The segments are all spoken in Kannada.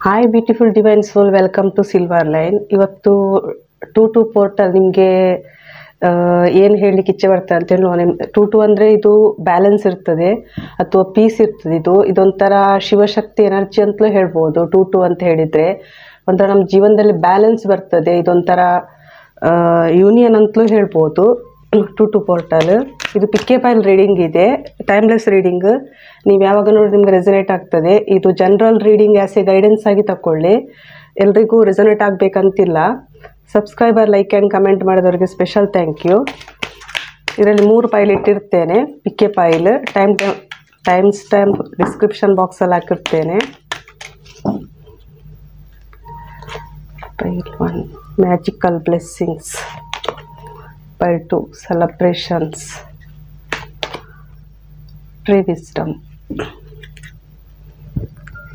Hi beautiful divine soul, welcome to silver line. ಇವತ್ತು 2-2 ಪೋರ್ಟಲ್ ನಿಮಗೆ ಏನು ಹೇಳಲಿಕ್ಕೆ ಇಚ್ಛೆ ಬರ್ತದೆ ಅಂತೇಳಿ ನೋಡಿ. 2-2 ಅಂದರೆ ಇದು ಬ್ಯಾಲೆನ್ಸ್ ಇರ್ತದೆ ಅಥವಾ ಪೀಸ್ ಇರ್ತದೆ. ಇದೊಂಥರ ಶಿವಶಕ್ತಿ ಎನರ್ಜಿ ಅಂತಲೂ ಹೇಳ್ಬೋದು. 2-2 ಅಂತ ಹೇಳಿದರೆ ಒಂಥರ ನಮ್ಮ ಜೀವನದಲ್ಲಿ ಬ್ಯಾಲೆನ್ಸ್ ಬರ್ತದೆ. ಇದೊಂಥರ ಯೂನಿಯನ್ ಅಂತಲೂ ಹೇಳ್ಬೋದು 2-2 ಪೋರ್ಟಲ್. ಇದು ಪಿಕ್ಕೆ ಫೈಲ್ ರೀಡಿಂಗ್ ಇದೆ, ಟೈಮ್ಲೆಸ್ ರೀಡಿಂಗ್. ನೀವು ಯಾವಾಗ ನೋಡಿ ನಿಮ್ಗೆ ರೆಸನೇಟ್ ಆಗ್ತದೆ. ಇದು general reading as a guidance ಆಗಿ ತಗೊಳ್ಳಿ, ಎಲ್ರಿಗೂ ರೆಸನೇಟ್ ಆಗಬೇಕಂತಿಲ್ಲ. ಸಬ್ಸ್ಕ್ರೈಬರ್, ಲೈಕ್ ಆ್ಯಂಡ್ ಕಮೆಂಟ್ ಮಾಡಿದವರಿಗೆ ಸ್ಪೆಷಲ್ ಥ್ಯಾಂಕ್ ಯು. ಇದರಲ್ಲಿ 3 ಫೈಲ್ ಇಟ್ಟಿರ್ತೇನೆ. Pick a pile time stamp description ಬಾಕ್ಸಲ್ಲಿ ಹಾಕಿರ್ತೇನೆ. Pile 1 magical blessings, pile 2 celebrations, tree wisdom,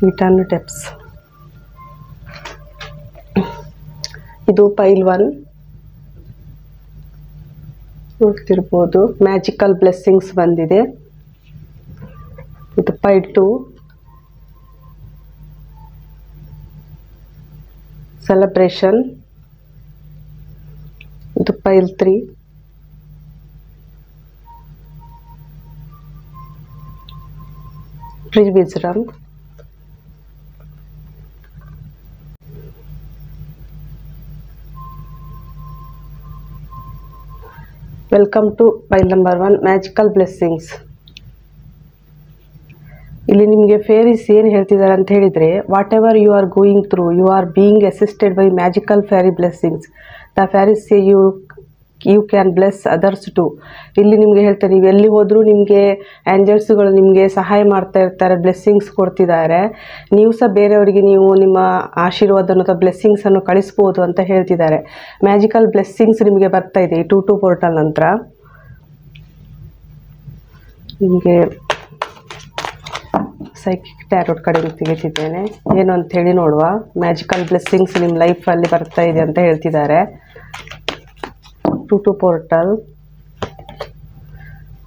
eternal depths. ಇದು ಫೈಲ್ 1 ನೋಡ್ತಿರ್ಬೋದು, ಮ್ಯಾಜಿಕಲ್ ಬ್ಲೆಸ್ಸಿಂಗ್ಸ್ ಬಂದಿದೆ. ಇದು ಫೈಲ್ 2 ಸೆಲೆಬ್ರೇಷನ್. ಇದು file 3 tree wisdom. Welcome to pile number 1 magical blessings. ಇಲ್ಲಿ ನಿಮಗೆ ಫೇರೀಸ್ ಏನು ಹೇಳ್ತಿದ್ದಾರೆ ಅಂತ ಹೇಳಿದರೆ, whatever you are going through, you are being assisted by magical fairy blessings. The fairies say you can bless others too. ಇಲ್ಲಿ ನಿಮಗೆ ಹೇಳ್ತಾರೆ, ನೀವು ಎಲ್ಲಿ ಹೋದರೂ ನಿಮಗೆ ಆ್ಯಂಜಲ್ಸ್ಗಳು ನಿಮಗೆ ಸಹಾಯ ಮಾಡ್ತಾ ಇರ್ತಾರೆ, ಬ್ಲೆಸ್ಸಿಂಗ್ಸ್ ಕೊಡ್ತಿದ್ದಾರೆ. ನೀವು ಸಹ ಬೇರೆಯವರಿಗೆ ನೀವು ನಿಮ್ಮ ಆಶೀರ್ವಾದವನ್ನು ಅಥವಾ ಬ್ಲೆಸ್ಸಿಂಗ್ಸನ್ನು ಕಳಿಸ್ಬೋದು ಅಂತ ಹೇಳ್ತಿದ್ದಾರೆ. ಮ್ಯಾಜಿಕಲ್ ಬ್ಲೆಸ್ಸಿಂಗ್ಸ್ ನಿಮಗೆ ಬರ್ತಾ ಇದೆ ಈ 2-2 ಪೋರ್ಟಲ್ ನಂತರ. ನಿಮಗೆ ಸೈಕಿಕ್ ಟ್ಯಾರೋಟ್ ಕಡೆ ತೆಗೆದಿದ್ದೇನೆ, ಏನು ಅಂಥೇಳಿ ನೋಡುವ. ಮ್ಯಾಜಿಕಲ್ ಬ್ಲೆಸ್ಸಿಂಗ್ಸ್ ನಿಮ್ಮ ಲೈಫಲ್ಲಿ ಬರ್ತಾ ಇದೆ ಅಂತ ಹೇಳ್ತಿದ್ದಾರೆ. 2-2 portal,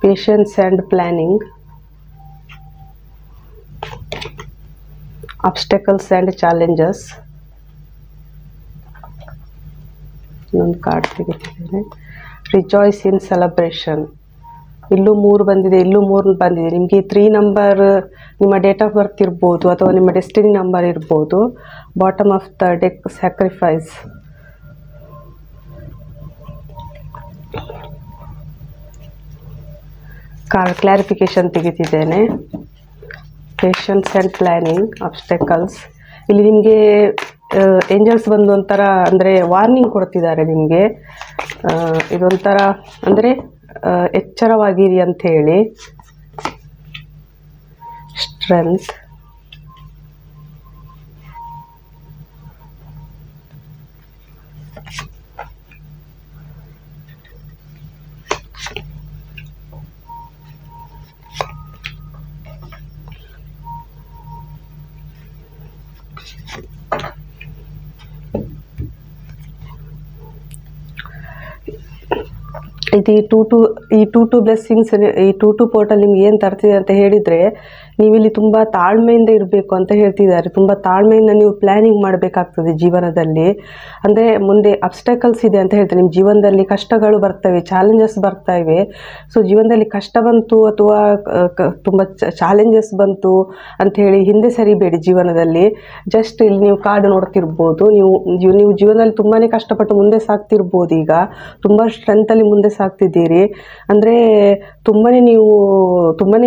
patience and planning, obstacles and challenges. ಇನ್ನೊಂದು ಕಾರ್ಡ್ ತೆಗೆದಿದ್ದೇನೆ, ರಿಜಾಯ್ಸ್ ಇನ್ ಸೆಲೆಬ್ರೇಷನ್. ಇಲ್ಲೂ 3 ಬಂದಿದೆ, ಇಲ್ಲೂ 3 ಬಂದಿದೆ. ನಿಮಗೆ 3 ನಂಬರ್ ನಿಮ್ಮ ಡೇಟ್ ಆಫ್ ಬರ್ತ್ ಇರ್ಬೋದು ಅಥವಾ ನಿಮ್ಮ ಡೆಸ್ಟಿನಿ ನಂಬರ್ ಇರ್ಬೋದು. Bottom of the deck sacrifice. Card clarification ತೆಗೆದಿದ್ದೇನೆ, ಪೇಷನ್ಸ್ ಆ್ಯಂಡ್ ಪ್ಲ್ಯಾನಿಂಗ್, ಅಬ್ಸ್ಟಕಲ್ಸ್. ಇಲ್ಲಿ ನಿಮಗೆ ಏಂಜಲ್ಸ್ ಬಂದು ಒಂಥರ ಅಂದರೆ ವಾರ್ನಿಂಗ್ ಕೊಡ್ತಿದ್ದಾರೆ ನಿಮಗೆ. ಇದೊಂಥರ ಅಂದರೆ ಎಚ್ಚರವಾಗಿರಿ ಅಂಥೇಳಿ. ಸ್ಟ್ರೆಂತ್, ಇದು ಈ 2-2 ಬ್ಲೆಸ್ಸಿಂಗ್ಸ್, ಈ 2-2 ಪೋರ್ಟಲ್ ನಿಮ್ಗೆ ಏನು ತರ್ತಿದೆ ಅಂತ ಹೇಳಿದರೆ, ನೀವಿಲ್ಲಿ ತುಂಬ ತಾಳ್ಮೆಯಿಂದ ಇರಬೇಕು ಅಂತ ಹೇಳ್ತಿದ್ದಾರೆ. ತುಂಬ ತಾಳ್ಮೆಯಿಂದ ನೀವು ಪ್ಲ್ಯಾನಿಂಗ್ ಮಾಡಬೇಕಾಗ್ತದೆ ಜೀವನದಲ್ಲಿ. ಅಂದರೆ ಮುಂದೆ ಅಬ್ಸ್ಟಕಲ್ಸ್ ಇದೆ ಅಂತ ಹೇಳ್ತಾರೆ. ನಿಮ್ಮ ಜೀವನದಲ್ಲಿ ಕಷ್ಟಗಳು ಬರ್ತವೆ, ಚಾಲೆಂಜಸ್ ಬರ್ತಾ ಇವೆ. ಸೊ ಜೀವನದಲ್ಲಿ ಕಷ್ಟ ಬಂತು ಅಥವಾ ತುಂಬ ಚಾಲೆಂಜಸ್ ಬಂತು ಅಂಥೇಳಿ ಹಿಂದೆ ಸರಿಬೇಡಿ ಜೀವನದಲ್ಲಿ. ಜಸ್ಟ್ ಇಲ್ಲಿ ನೀವು ಕಾರ್ಡ್ ನೋಡ್ತಿರ್ಬೋದು, ನೀವು ಜೀವನದಲ್ಲಿ ತುಂಬಾ ಕಷ್ಟಪಟ್ಟು ಮುಂದೆ ಸಾಗ್ತಿರ್ಬೋದು. ಈಗ ತುಂಬ ಸ್ಟ್ರೆಂತಲ್ಲಿ ಮುಂದೆ ಸಾಗ್ತಿದ್ದೀರಿ. ಅಂದರೆ ನೀವು ತುಂಬಾ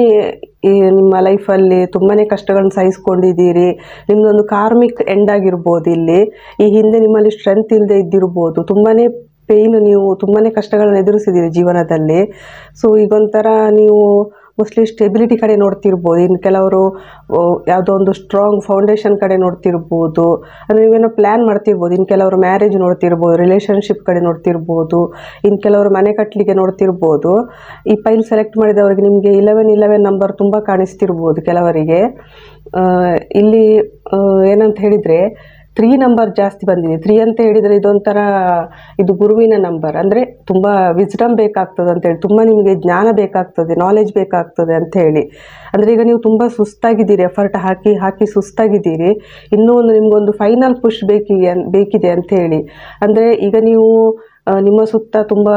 ನಿಮ್ಮ ಲೈಫಲ್ಲಿ ತುಂಬಾ ಕಷ್ಟಗಳನ್ನು ಸಹಿಸ್ಕೊಂಡಿದ್ದೀರಿ. ನಿಮ್ಮದೊಂದು ಕಾರ್ಮಿಕ್ ಎಂಡ್ ಆಗಿರ್ಬೋದು. ಇಲ್ಲಿ ಈ ಹಿಂದೆ ನಿಮ್ಮಲ್ಲಿ ಸ್ಟ್ರೆಂತ್ ಇಲ್ಲದೆ ಇದ್ದಿರ್ಬೋದು, ತುಂಬಾ ಪೇಯ್ನು, ನೀವು ತುಂಬಾ ಕಷ್ಟಗಳನ್ನು ಎದುರಿಸಿದ್ದೀರಿ ಜೀವನದಲ್ಲಿ. ಸೊ ಈಗೊಂಥರ ನೀವು ಮೋಸ್ಟ್ಲಿ ಸ್ಟೆಬಿಲಿಟಿ ಕಡೆ ನೋಡ್ತಿರ್ಬೋದು. ಇನ್ನು ಕೆಲವರು ಯಾವುದೋ ಒಂದು ಸ್ಟ್ರಾಂಗ್ ಫೌಂಡೇಶನ್ ಕಡೆ ನೋಡ್ತಿರ್ಬೋದು, ಅಂದರೆ ನೀವೇನೋ ಪ್ಲ್ಯಾನ್ ಮಾಡ್ತಿರ್ಬೋದು. ಇನ್ನು ಕೆಲವರು ಮ್ಯಾರೇಜ್ ನೋಡ್ತಿರ್ಬೋದು, ರಿಲೇಷನ್ಶಿಪ್ ಕಡೆ ನೋಡ್ತಿರ್ಬೋದು, ಇನ್ನು ಕೆಲವರು ಮನೆ ಕಟ್ಟಲಿಕ್ಕೆ ನೋಡ್ತಿರ್ಬೋದು. ಈ ಫೈಲ್ ಸೆಲೆಕ್ಟ್ ಮಾಡಿದವರಿಗೆ ನಿಮಗೆ 11 ನಂಬರ್ ತುಂಬ ಕಾಣಿಸ್ತಿರ್ಬೋದು ಕೆಲವರಿಗೆ. ಇಲ್ಲಿ ಏನಂತ ಹೇಳಿದರೆ, 3 ನಂಬರ್ ಜಾಸ್ತಿ ಬಂದಿದೆ. 3 ಅಂತ ಹೇಳಿದರೆ ಇದೊಂಥರ ಇದು ಗುರುವಿನ ನಂಬರ್. ಅಂದರೆ ತುಂಬ ವಿಸ್ಡಮ್ ಬೇಕಾಗ್ತದೆ ಅಂತೇಳಿ, ತುಂಬ ನಿಮಗೆ ಜ್ಞಾನ ಬೇಕಾಗ್ತದೆ, ನಾಲೆಜ್ ಬೇಕಾಗ್ತದೆ ಅಂಥೇಳಿ. ಅಂದರೆ ಈಗ ನೀವು ತುಂಬ ಸುಸ್ತಾಗಿದ್ದೀರಿ, ಎಫರ್ಟ್ ಹಾಕಿ ಹಾಕಿ ಸುಸ್ತಾಗಿದ್ದೀರಿ, ಇನ್ನೂ ಒಂದು ನಿಮಗೊಂದು ಫೈನಲ್ ಪುಷ್ ಬೇಕಿದೆ ಅಂಥೇಳಿ. ಅಂದರೆ ಈಗ ನೀವು ನಿಮ್ಮ ಸುತ್ತ ತುಂಬ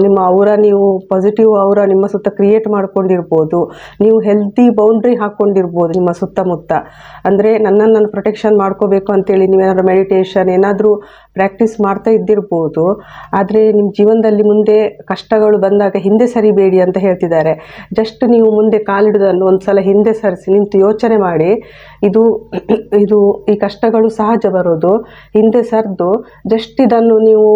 ನಿಮ್ಮ ನೀವು ಪಾಸಿಟಿವ್ ನಿಮ್ಮ ಸುತ್ತ ಕ್ರಿಯೇಟ್ ಮಾಡ್ಕೊಂಡಿರ್ಬೋದು, ನೀವು ಹೆಲ್ತಿ ಬೌಂಡ್ರಿ ಹಾಕ್ಕೊಂಡಿರ್ಬೋದು ನಿಮ್ಮ ಸುತ್ತಮುತ್ತ. ಅಂದರೆ ನನ್ನನ್ನು ನಾನು ಪ್ರೊಟೆಕ್ಷನ್ ಮಾಡ್ಕೋಬೇಕು ಅಂತೇಳಿ ನೀವೇನಾದರೂ ಮೆಡಿಟೇಷನ್ ಏನಾದರೂ ಪ್ರಾಕ್ಟೀಸ್ ಮಾಡ್ತಾ ಇದ್ದಿರ್ಬೋದು. ಆದರೆ ನಿಮ್ಮ ಜೀವನದಲ್ಲಿ ಮುಂದೆ ಕಷ್ಟಗಳು ಬಂದಾಗ ಹಿಂದೆ ಸರಿಬೇಡಿ ಅಂತ ಹೇಳ್ತಿದ್ದಾರೆ. ಜಸ್ಟ್ ನೀವು ಮುಂದೆ ಕಾಲಿಡೋದನ್ನು ಒಂದು ಸಲ ಹಿಂದೆ ಸರಿಸಿ ನಿಂತು ಯೋಚನೆ ಮಾಡಿ, ಇದು ಈ ಕಷ್ಟಗಳು ಸಹಜ ಬರೋದು, ಹಿಂದೆ ಸರಿದು ಜಸ್ಟ್ ಇದನ್ನು ನೀವು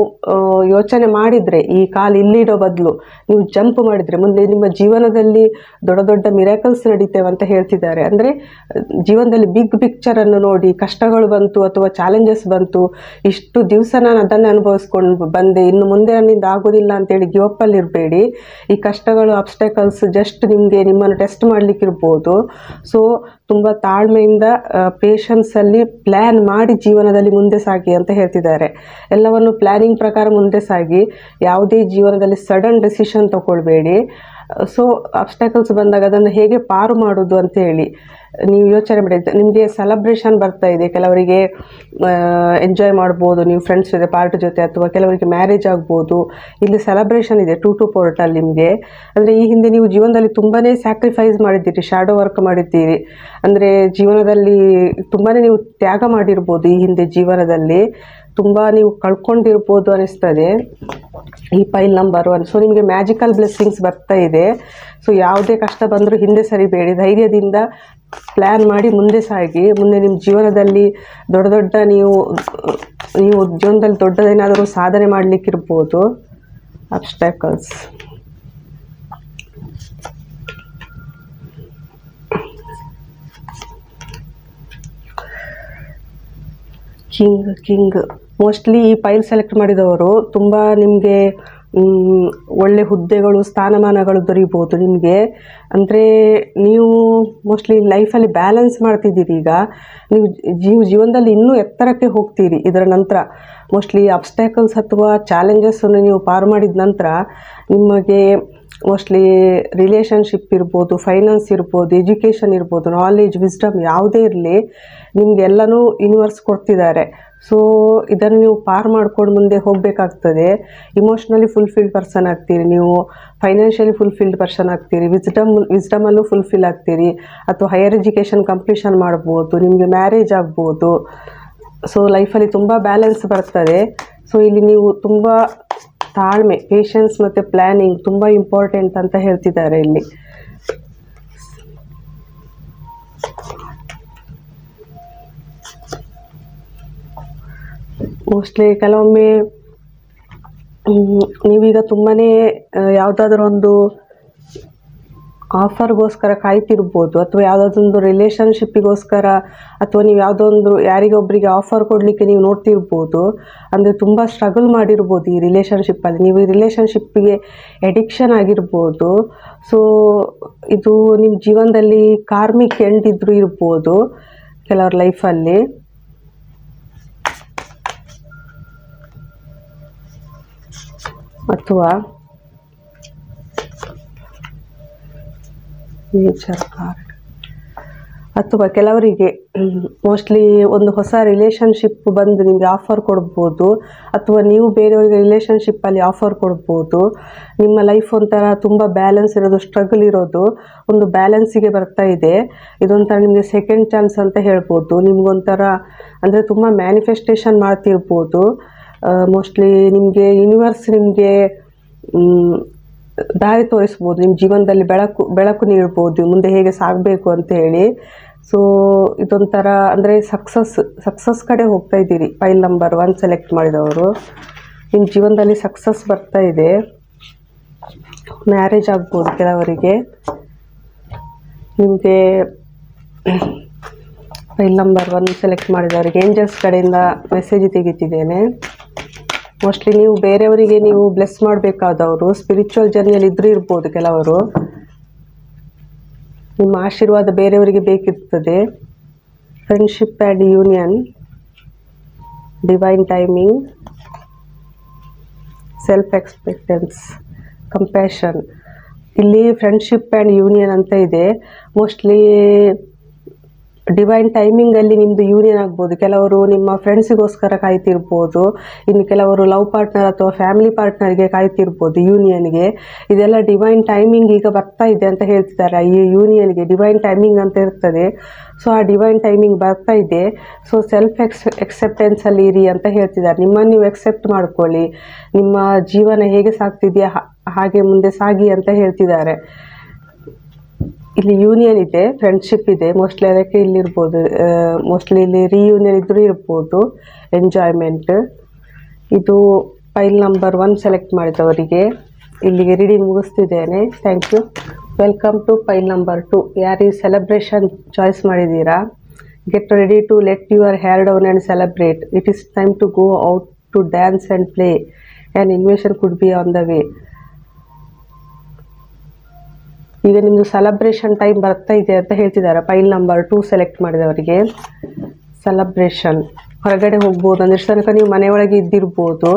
ಯೋಚನೆ ಮಾಡಿದರೆ, ಈ ಕಾಲು ಇಲ್ಲಿಡೋ ಬದಲು ನೀವು ಜಂಪ್ ಮಾಡಿದರೆ ಮುಂದೆ ನಿಮ್ಮ ಜೀವನದಲ್ಲಿ ದೊಡ್ಡ ದೊಡ್ಡ ಮಿರಾಕಲ್ಸ್ ನಡೀತೇವೆ ಅಂತ ಹೇಳ್ತಿದ್ದಾರೆ. ಅಂದರೆ ಜೀವನದಲ್ಲಿ ಬಿಗ್ ಪಿಕ್ಚರನ್ನು ನೋಡಿ, ಕಷ್ಟಗಳು ಬಂತು ಅಥವಾ ಚಾಲೆಂಜಸ್ ಬಂತು, ಇಷ್ಟು ದಿವಸ ನಾನು ಅದನ್ನು ಅನುಭವಿಸ್ಕೊಂಡು ಬಂದೆ, ಇನ್ನು ಮುಂದೆ ನನ್ನಿಂದ ಆಗೋದಿಲ್ಲ ಅಂತೇಳಿ ಗಿವಪ್ಪಲ್ಲಿ ಇರಬೇಡಿ. ಈ ಕಷ್ಟಗಳು ಅಬ್ಸ್ಟಕಲ್ಸ್ ಜಸ್ಟ್ ನಿಮ್ಮನ್ನು ಟೆಸ್ಟ್ ಮಾಡಲಿಕ್ಕಿರ್ಬೋದು. ಸೊ ತುಂಬ ತಾಳ್ಮೆಯಿಂದ ಪೇಷನ್ಸಲ್ಲಿ ಪ್ಲ್ಯಾನ್ ಮಾಡಿ ಜೀವನದಲ್ಲಿ ಮುಂದೆ ಸಾಗಿ ಅಂತ ಹೇಳ್ತಿದ್ದಾರೆ. ಎಲ್ಲವನ್ನು ಪ್ಲ್ಯಾನಿಂಗ್ ಪ್ರಕಾರ ಮುಂದೆ ಸಾಗಿ, ಯಾವುದೇ ಜೀವನದಲ್ಲಿ ಸಡನ್ ಡೆಸಿಷನ್ ತಗೊಳ್ಬೇಡಿ. ಸೊ ಅಬ್ಸ್ಟಕಲ್ಸ್ ಬಂದಾಗ ಅದನ್ನು ಹೇಗೆ ಪಾರು ಮಾಡೋದು ಅಂತೇಳಿ ನೀವು ಯೋಚನೆ ಮಾಡಿ. ನಿಮಗೆ ಸೆಲೆಬ್ರೇಷನ್ ಬರ್ತಾ ಇದೆ, ಕೆಲವರಿಗೆ ಎಂಜಾಯ್ ಮಾಡ್ಬೋದು ನೀವು ಫ್ರೆಂಡ್ಸ್ ಜೊತೆ, ಪಾರ್ಟಿ ಜೊತೆ, ಅಥವಾ ಕೆಲವರಿಗೆ ಮ್ಯಾರೇಜ್ ಆಗ್ಬೋದು. ಇಲ್ಲಿ ಸೆಲೆಬ್ರೇಷನ್ ಇದೆ 2 ಪೋರ್ಟಲ್ಲಿ ನಿಮಗೆ. ಅಂದರೆ ಈ ಹಿಂದೆ ನೀವು ಜೀವನದಲ್ಲಿ ತುಂಬಾ ಸ್ಯಾಕ್ರಿಫೈಸ್ ಮಾಡಿದ್ದೀರಿ, ಶಾಡೋ ವರ್ಕ್ ಮಾಡಿದ್ದೀರಿ. ಅಂದರೆ ಜೀವನದಲ್ಲಿ ತುಂಬಾ ನೀವು ತ್ಯಾಗ ಮಾಡಿರ್ಬೋದು, ಈ ಹಿಂದೆ ಜೀವನದಲ್ಲಿ ತುಂಬ ನೀವು ಕಳ್ಕೊಂಡಿರ್ಬೋದು ಅನಿಸ್ತದೆ ಈ ಪೈಲ್ ನಂಬರ್ 1. ಸೊ ನಿಮಗೆ ಮ್ಯಾಜಿಕಲ್ ಬ್ಲೆಸ್ಸಿಂಗ್ಸ್ ಬರ್ತಾ ಇದೆ. ಸೊ ಯಾವುದೇ ಕಷ್ಟ ಬಂದರೂ ಹಿಂದೆ ಸರಿಬೇಡಿ, ಧೈರ್ಯದಿಂದ ಪ್ಲ್ಯಾನ್ ಮಾಡಿ ಮುಂದೆ ಸಾಗಿ. ಮುಂದೆ ನಿಮ್ಮ ಜೀವನದಲ್ಲಿ ನೀವು ಜೀವನದಲ್ಲಿ ದೊಡ್ಡದೇನಾದರೂ ಸಾಧನೆ ಮಾಡಲಿಕ್ಕಿರ್ಬೋದು. ಅಬ್ಸ್ಟಕಲ್ಸ್ ಕಿಂಗ್ ಮೋಸ್ಟ್ಲಿ ಈ ಪೈಲ್ ಸೆಲೆಕ್ಟ್ ಮಾಡಿದವರು ತುಂಬ ನಿಮಗೆ ಒಳ್ಳೆ ಹುದ್ದೆಗಳು, ಸ್ಥಾನಮಾನಗಳು ದೊರೀಬೋದು ನಿಮಗೆ. ಅಂದರೆ ನೀವು ಮೋಸ್ಟ್ಲಿ ಲೈಫಲ್ಲಿ ಬ್ಯಾಲೆನ್ಸ್ ಮಾಡ್ತಿದ್ದೀರಿ. ಈಗ ನೀವು ಜೀವನದಲ್ಲಿ ಇನ್ನೂ ಎತ್ತರಕ್ಕೆ ಹೋಗ್ತೀರಿ. ಇದರ ನಂತರ ಮೋಸ್ಟ್ಲಿ ಅಬ್ಸ್ಟ್ಯಾಕಲ್ಸ್ ಅಥವಾ ಚಾಲೆಂಜಸ್ಸನ್ನು ನೀವು ಪಾರು ಮಾಡಿದ ನಂತರ ನಿಮಗೆ ಮೋಸ್ಟ್ಲಿ ರಿಲೇಷನ್ಶಿಪ್ ಇರ್ಬೋದು, ಫೈನಾನ್ಸ್ ಇರ್ಬೋದು, ಎಜುಕೇಷನ್ ಇರ್ಬೋದು, ನಾಲೆಜ್, ವಿಸ್ಡಮ್ ಯಾವುದೇ ಇರಲಿ, ನಿಮಗೆಲ್ಲನೂ ಯೂನಿವರ್ಸ್ ಕೊಡ್ತಿದ್ದಾರೆ. ಸೊ ಇದನ್ನು ನೀವು ಪಾರು ಮಾಡ್ಕೊಂಡು ಮುಂದೆ ಹೋಗಬೇಕಾಗ್ತದೆ. ಇಮೋಷ್ನಲಿ ಫುಲ್ಫಿಲ್ಡ್ ಪರ್ಸನ್ ಆಗ್ತೀರಿ ನೀವು, ಫೈನಾನ್ಷಿಯಲಿ ಫುಲ್ಫಿಲ್ಡ್ ಪರ್ಸನ್ ಆಗ್ತೀರಿ, ವಿಸ್ಡಮಲ್ಲೂ ಫುಲ್ಫಿಲ್ ಆಗ್ತೀರಿ, ಅಥವಾ ಹೈಯರ್ ಎಜುಕೇಷನ್ ಕಂಪ್ಲೀಷನ್ ಮಾಡ್ಬೋದು, ನಿಮಗೆ ಮ್ಯಾರೇಜ್ ಆಗ್ಬೋದು. ಸೊ ಲೈಫಲ್ಲಿ ತುಂಬ ಬ್ಯಾಲೆನ್ಸ್ ಬರ್ತದೆ. ಸೊ ಇಲ್ಲಿ ನೀವು ತುಂಬ ತಾಳ್ಮೆ, ಪೇಷನ್ಸ್ ಮತ್ತು ಪ್ಲ್ಯಾನಿಂಗ್ ತುಂಬ ಇಂಪಾರ್ಟೆಂಟ್ ಅಂತ ಹೇಳ್ತಿದ್ದಾರೆ ಇಲ್ಲಿ. ಮೋಸ್ಟ್ಲಿ ಕೆಲವೊಮ್ಮೆ ನೀವೀಗ ತುಂಬಾ ಯಾವುದಾದ್ರೂ ಒಂದು ಆಫರ್ಗೋಸ್ಕರ ಕಾಯ್ತಿರ್ಬೋದು, ಅಥವಾ ಯಾವುದಾದ್ರೊಂದು ರಿಲೇಷನ್ಶಿಪ್ಪಿಗೋಸ್ಕರ, ಅಥವಾ ನೀವು ಯಾವುದೋ ಒಂದು ಯಾರಿಗೊಬ್ಬರಿಗೆ ಆಫರ್ ಕೊಡಲಿಕ್ಕೆ ನೀವು ನೋಡ್ತಿರ್ಬೋದು. ಅಂದರೆ ತುಂಬ ಸ್ಟ್ರಗಲ್ ಮಾಡಿರ್ಬೋದು ಈ ರಿಲೇಷನ್ಶಿಪ್ಪಲ್ಲಿ, ನೀವು ಈ ರಿಲೇಷನ್ಶಿಪ್ಪಿಗೆ ಎಡಿಕ್ಷನ್ ಆಗಿರ್ಬೋದು. ಸೊ ಇದು ನಿಮ್ಮ ಜೀವನದಲ್ಲಿ ಕಾರ್ಮಿಕ್ ಎಂಡ್ ಇದ್ರೂ ಇರ್ಬೋದು ಕೆಲವ್ರ ಲೈಫಲ್ಲಿ. ಅಥವಾ ನೇಚರ್ ಕಾರ್ಡ್, ಅಥವಾ ಕೆಲವರಿಗೆ ಮೋಸ್ಟ್ಲಿ ಒಂದು ಹೊಸ ರಿಲೇಷನ್ಶಿಪ್ ಬಂದು ನಿಮಗೆ ಆಫರ್ ಕೊಡ್ಬೋದು, ಅಥವಾ ನೀವು ಬೇರೆಯವರಿಗೆ ರಿಲೇಷನ್ಶಿಪ್ಪಲ್ಲಿ ಆಫರ್ ಕೊಡ್ಬೋದು. ನಿಮ್ಮ ಲೈಫ್ ಒಂಥರ ತುಂಬ ಬ್ಯಾಲೆನ್ಸ್ ಇರೋದು, ಸ್ಟ್ರಗಲ್ ಇರೋದು ಒಂದು ಬ್ಯಾಲೆನ್ಸಿಗೆ ಬರ್ತಾ ಇದೆ. ಇದೊಂಥರ ನಿಮಗೆ ಸೆಕೆಂಡ್ ಚಾನ್ಸ್ ಅಂತ ಹೇಳ್ಬೋದು. ನಿಮಗೊಂಥರ ಅಂದರೆ ತುಂಬ ಮ್ಯಾನಿಫೆಸ್ಟೇಷನ್ ಮಾಡ್ತಿರ್ಬೋದು. ಮೋಸ್ಟ್ಲಿ ನಿಮಗೆ ಯೂನಿವರ್ಸ್ ನಿಮಗೆ ದಾರಿ ತೋರಿಸ್ಬೋದು, ನಿಮ್ಮ ಜೀವನದಲ್ಲಿ ಬೆಳಕು ನೀಡ್ಬೋದು, ಮುಂದೆ ಹೇಗೆ ಸಾಗಬೇಕು ಅಂತ ಹೇಳಿ. ಸೊ ಇದೊಂಥರ ಅಂದರೆ ಸಕ್ಸಸ್ ಕಡೆ ಹೋಗ್ತಾ ಇದ್ದೀರಿ. ಫೈಲ್ ನಂಬರ್ 1 ಸೆಲೆಕ್ಟ್ ಮಾಡಿದವರು, ನಿಮ್ಮ ಜೀವನದಲ್ಲಿ ಸಕ್ಸಸ್ ಬರ್ತಾ ಇದೆ. ಮ್ಯಾರೇಜ್ ಆಗ್ಬೋದು ಕೆಲವರಿಗೆ. ನಿಮಗೆ ಫೈಲ್ ನಂಬರ್ 1 ಸೆಲೆಕ್ಟ್ ಮಾಡಿದವರಿಗೆ ಏಂಜಲ್ಸ್ ಕಡೆಯಿಂದ ಮೆಸೇಜ್ ತೆಗಿತಿದ್ದೇನೆ. ಮೋಸ್ಟ್ಲಿ ನೀವು ಬೇರೆಯವರಿಗೆ ನೀವು ಬ್ಲೆಸ್ ಮಾಡಬೇಕಾದವರು, ಸ್ಪಿರಿಚುವಲ್ ಜರ್ನಿಯಲ್ಲಿ ಇದ್ರೂ ಇರ್ಬೋದು ಕೆಲವರು. ನಿಮ್ಮ ಆಶೀರ್ವಾದ ಬೇರೆಯವರಿಗೆ ಬೇಕಿರ್ತದೆ. Friendship and union, divine timing, self expectance, compassion. ಇಲ್ಲಿ ಫ್ರೆಂಡ್ಶಿಪ್ ಆ್ಯಂಡ್ ಯೂನಿಯನ್ ಅಂತ ಇದೆ. ಮೋಸ್ಟ್ಲಿ ಡಿವೈನ್ ಟೈಮಿಂಗಲ್ಲಿ ನಿಮ್ಮದು ಯೂನಿಯನ್ ಆಗ್ಬೋದು. ಕೆಲವರು ನಿಮ್ಮ ಫ್ರೆಂಡ್ಸಿಗೋಸ್ಕರ ಕಾಯ್ತಿರ್ಬೋದು, ಇನ್ನು ಕೆಲವರು ಲವ್ ಪಾರ್ಟ್ನರ್ ಅಥವಾ ಫ್ಯಾಮಿಲಿ ಪಾರ್ಟ್ನರ್ಗೆ ಕಾಯ್ತಿರ್ಬೋದು ಯೂನಿಯನ್ಗೆ. ಇದೆಲ್ಲ ಡಿವೈನ್ ಟೈಮಿಂಗ್ ಈಗ ಬರ್ತಾ ಇದೆ ಅಂತ ಹೇಳ್ತಿದ್ದಾರೆ. ಈ ಯೂನಿಯನ್ಗೆ ಡಿವೈನ್ ಟೈಮಿಂಗ್ ಅಂತ ಇರ್ತದೆ. ಸೊ ಆ ಡಿವೈನ್ ಟೈಮಿಂಗ್ ಬರ್ತಾ ಇದೆ. ಸೊ ಸೆಲ್ಫ್ ಎಕ್ಸೆಪ್ಟೆನ್ಸಲ್ಲಿ ಇರಿ ಅಂತ ಹೇಳ್ತಿದ್ದಾರೆ. ನಿಮ್ಮನ್ನು ನೀವು ಎಕ್ಸೆಪ್ಟ್ ಮಾಡ್ಕೊಳ್ಳಿ, ನಿಮ್ಮ ಜೀವನ ಹೇಗೆ ಸಾಗ್ತಿದೆಯಾ ಹಾಗೆ ಮುಂದೆ ಸಾಗಿ ಅಂತ ಹೇಳ್ತಿದ್ದಾರೆ. ಇಲ್ಲಿ ಯೂನಿಯನ್ ಇದೆ, ಫ್ರೆಂಡ್ಶಿಪ್ ಇದೆ, ಮೋಸ್ಟ್ಲಿ ಅದಕ್ಕೆ ಇಲ್ಲಿರ್ಬೋದು. ಮೋಸ್ಟ್ಲಿ ಇಲ್ಲಿ ರಿಯೂನಿಯನ್ ಇದ್ರೂ ಇರ್ಬೋದು, ಎಂಜಾಯ್ಮೆಂಟ್. ಇದು ಫೈಲ್ ನಂಬರ್ 1 ಸೆಲೆಕ್ಟ್ ಮಾಡಿದವರಿಗೆ ಇಲ್ಲಿಗೆ ರೀಡಿಂಗ್ ಮುಗಿಸ್ತಿದ್ದೇನೆ. Thank you. Welcome to pile number 2. ಯಾರು ಈ ಸೆಲೆಬ್ರೇಷನ್ ಚಾಯ್ಸ್ ಮಾಡಿದ್ದೀರಾ, get ready to let your hair down and celebrate. It is time to go out to dance and play and invitation could be on the way. ಈಗ ನಿಮ್ಮದು ಸೆಲೆಬ್ರೇಷನ್ ಟೈಮ್ ಬರ್ತಾ ಇದೆ ಅಂತ ಹೇಳ್ತಿದ್ದಾರೆ. ಫೈಲ್ ನಂಬರ್ 2 ಸೆಲೆಕ್ಟ್ ಮಾಡಿದವರಿಗೆ ಸೆಲೆಬ್ರೇಷನ್, ಹೊರಗಡೆ ಹೋಗ್ಬೋದು. ಒಂದಿಷ್ಟು ತನಕ ನೀವು ಮನೆಯೊಳಗೆ ಇದ್ದಿರ್ಬೋದು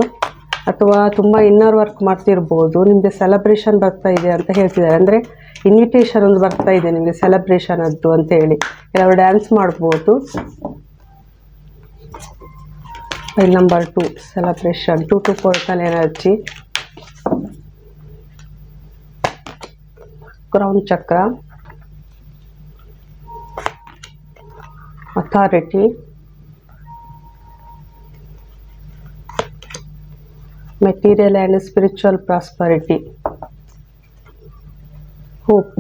ಅಥವಾ ತುಂಬ ಇನ್ನರ್ ವರ್ಕ್ ಮಾಡ್ತಿರ್ಬೋದು. ನಿಮಗೆ ಸೆಲೆಬ್ರೇಷನ್ ಬರ್ತಾ ಇದೆ ಅಂತ ಹೇಳ್ತಿದ್ದಾರೆ. ಅಂದರೆ ಇನ್ವಿಟೇಷನ್ ಒಂದು ಬರ್ತಾ ಇದೆ ನಿಮಗೆ ಸೆಲೆಬ್ರೇಷನ್ ಅದ್ದು ಅಂತೇಳಿ. ಕೆಲವರು ಡ್ಯಾನ್ಸ್ ಮಾಡ್ಬೋದು. File number 2 celebration, 2 to portal energy. Crown ಚಕ್ರ, authority, material and spiritual prosperity, hope.